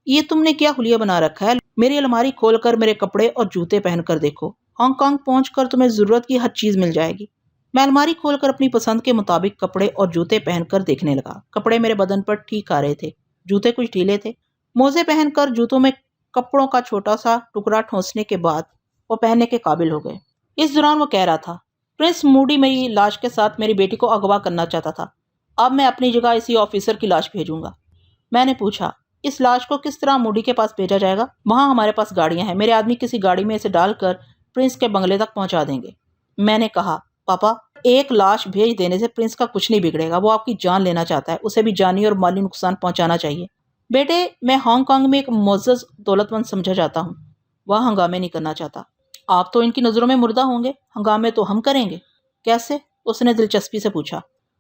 Speaker 1: یہ تم نے کیا حلیہ بنا رکھا ہے، میری الماری کھول کر میرے کپڑے اور جوتے پہن کر دیکھو، ہانگ کانگ پہنچ کر تمہیں ضرورت کی ہر چیز مل جائے گی۔ میں الماری کھول کر اپنی پسند کے مطابق کپڑے اور جوتے پہن کر دیکھنے لگا۔ کپڑے میرے بدن پر ٹھیک آ رہے تھے، جوتے کچھ ڈھیلے تھے۔ موزے پہن کر جوتوں میں کپڑوں کا چھوٹا سا ٹکڑا ٹھونسنے کے بعد وہ پہننے کے قابل ہو گئے۔ اس دوران وہ کہہ رہا تھا، پرنس موڈی میری لاش کے ساتھ میری بیٹی کو اغوا کرنا چاہتا تھا، اب میں اپنی جگہ اسی آفیسر کی لاش بھیجوں گا۔ میں نے پوچھا، اس لاش کو کس طرح موڈی کے پاس بھیجا جائے گا؟ وہاں ہمارے پاس گاڑیاں ہیں، میرے آدمی کسی گاڑی میں اسے ڈال کر پرنس کے بنگلے تک پہنچا دیں گے۔ میں نے کہا، پاپا، ایک لاش بھیج دینے سے پرنس کا کچھ نہیں بگڑے گا، وہ آپ کی جان لینا چاہتا ہے، اسے بھی جانی اور مالی نقصان پہنچانا چاہیے۔ بیٹے، میں ہانگ کانگ میں ایک معزز دولت مند سمجھا جاتا ہوں، وہاں ہنگامے نہیں کرنا چاہتا۔ آپ تو ان کی نظروں میں مردہ ہوں گے، ہنگامے تو ہم کریں گے۔ کیسے؟ اس نے دلچسپی سے پوچھا۔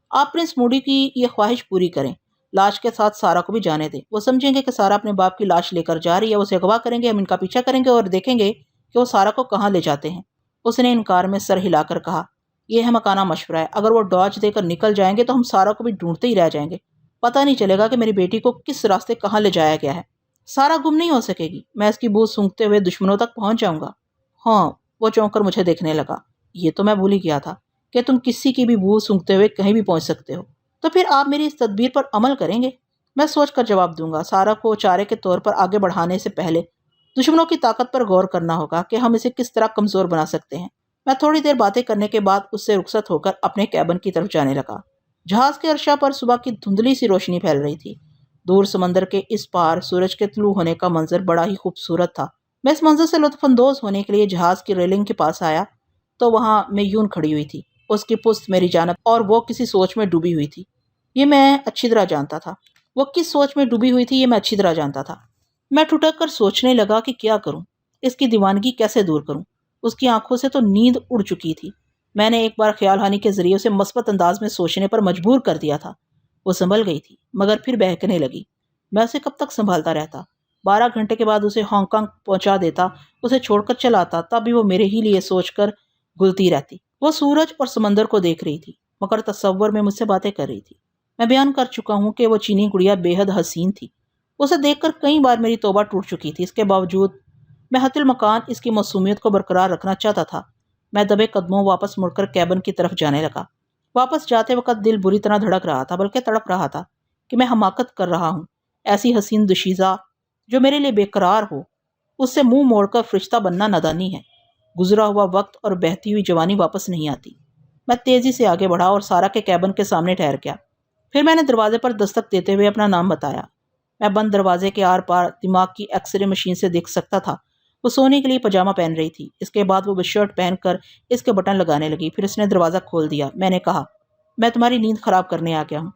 Speaker 1: آپ پرنس موڈی کی یہ خواہش پوری کریں، لاش کے ساتھ سارا کو بھی جانے دیں، وہ سمجھیں گے کہ سارا اپنے باپ کی لاش لے کر جا رہی ہے، اسے اغوا کریں گے، ہم ان کا پیچھا کریں گے اور دیکھیں گے کہ وہ سارا کو کہاں لے جاتے ہیں۔ اس نے انکار میں سر ہلا کر کہا، یہ احمقانہ مشورہ ہے، اگر وہ ڈاج دے کر نکل جائیں گے تو ہم سارا کو بھی ڈھونڈتے ہی رہ جائیں گے، پتہ نہیں چلے گا کہ میری بیٹی کو کس راستے کہاں لے جایا گیا ہے۔ سارا گم نہیں ہو سکے گی، میں اس کی بو سونگھتے ہوئے دشمنوں تک پہنچ جاؤں گا۔ ہاں، وہ چونک کر مجھے دیکھنے لگا۔ یہ تو میں بھول ہی گیا تھا کہ تم کسی کی بھی بو سونگھتے ہوئے کہیں بھی پہنچ سکتے ہو۔ تو پھر آپ میری اس تدبیر پر عمل کریں گے؟ میں سوچ کر جواب دوں گا۔ سارا کو چارے کے طور پر آگے بڑھانے سے پہلے دشمنوں کی طاقت پر غور کرنا ہوگا کہ ہم اسے کس طرح کمزور بنا سکتے ہیں۔ میں تھوڑی دیر باتیں کرنے کے بعد اس سے رخصت ہو کر اپنے کیبن کی طرف جانے لگا۔ جہاز کے عرشہ پر صبح کی دھندلی سی روشنی پھیل رہی تھی۔ دور سمندر کے اس پار سورج کے طلوع ہونے کا منظر بڑا ہی خوبصورت تھا۔ میں اس منظر سے لطف اندوز ہونے کے لیے جہاز کی ریلنگ کے پاس آیا تو وہاں میون کھڑی ہوئی تھی، اس کی پشت میری جانب، اور وہ کسی سوچ میں ڈوبی ہوئی تھی۔ یہ میں اچھی طرح جانتا تھا۔ وہ کس سوچ میں ڈوبی ہوئی تھی یہ میں اچھی طرح جانتا تھا۔ میں ٹھٹک کر سوچنے لگا کہ کیا کروں، اس کی دیوانگی کیسے دور کروں۔ اس کی آنکھوں سے تو نیند اڑ چکی تھی۔ میں نے ایک بار خیال ہانی کے ذریعے اسے مثبت انداز میں سوچنے پر مجبور کر دیا تھا۔ وہ سنبھل گئی تھی مگر پھر بہکنے لگی۔ میں اسے کب تک سنبھالتا رہتا؟ 12 گھنٹے کے بعد اسے ہانگ کانگ پہنچا دیتا، اسے چھوڑ کر چلا آتا، تب بھی وہ میرے ہی لیے سوچ کر گلتی رہتی۔ وہ سورج اور سمندر کو دیکھ رہی تھی مگر تصور میں مجھ سے باتیں کر رہی تھی۔ میں بیان کر چکا ہوں کہ وہ چینی گڑیا بے حد حسین تھی۔ اسے دیکھ کر کئی بار میری توبہ ٹوٹ چکی تھی، اس کے باوجود میں حتی المکان اس کی معصومیت کو برقرار رکھنا چاہتا تھا۔ میں دبے قدموں واپس مڑ کر کیبن کی طرف جانے لگا۔ واپس جاتے وقت دل بری طرح دھڑک رہا تھا، بلکہ تڑپ رہا تھا کہ میں حماقت کر رہا ہوں۔ ایسی حسین دوشیزہ جو میرے لیے بے قرار ہو، اس سے منہ موڑ کر فرشتہ بننا نادانی ہے۔ گزرا ہوا وقت اور بہتی ہوئی جوانی واپس نہیں آتی۔ میں تیزی سے آگے بڑھا اور سارا کے کیبن کے سامنے ٹھہر گیا۔ پھر میں نے دروازے پر دستک دیتے ہوئے اپنا نام بتایا۔ میں بند دروازے کے آر پار دماغ کی ایکس رے مشین سے دیکھ سکتا تھا۔ وہ سونے کے لیے پاجامہ پہن رہی تھی۔ اس کے بعد وہ بس شرٹ پہن کر اس کے بٹن لگانے لگی، پھر اس نے دروازہ کھول دیا۔ میں نے کہا، میں تمہاری نیند خراب کرنے آ گیا ہوں۔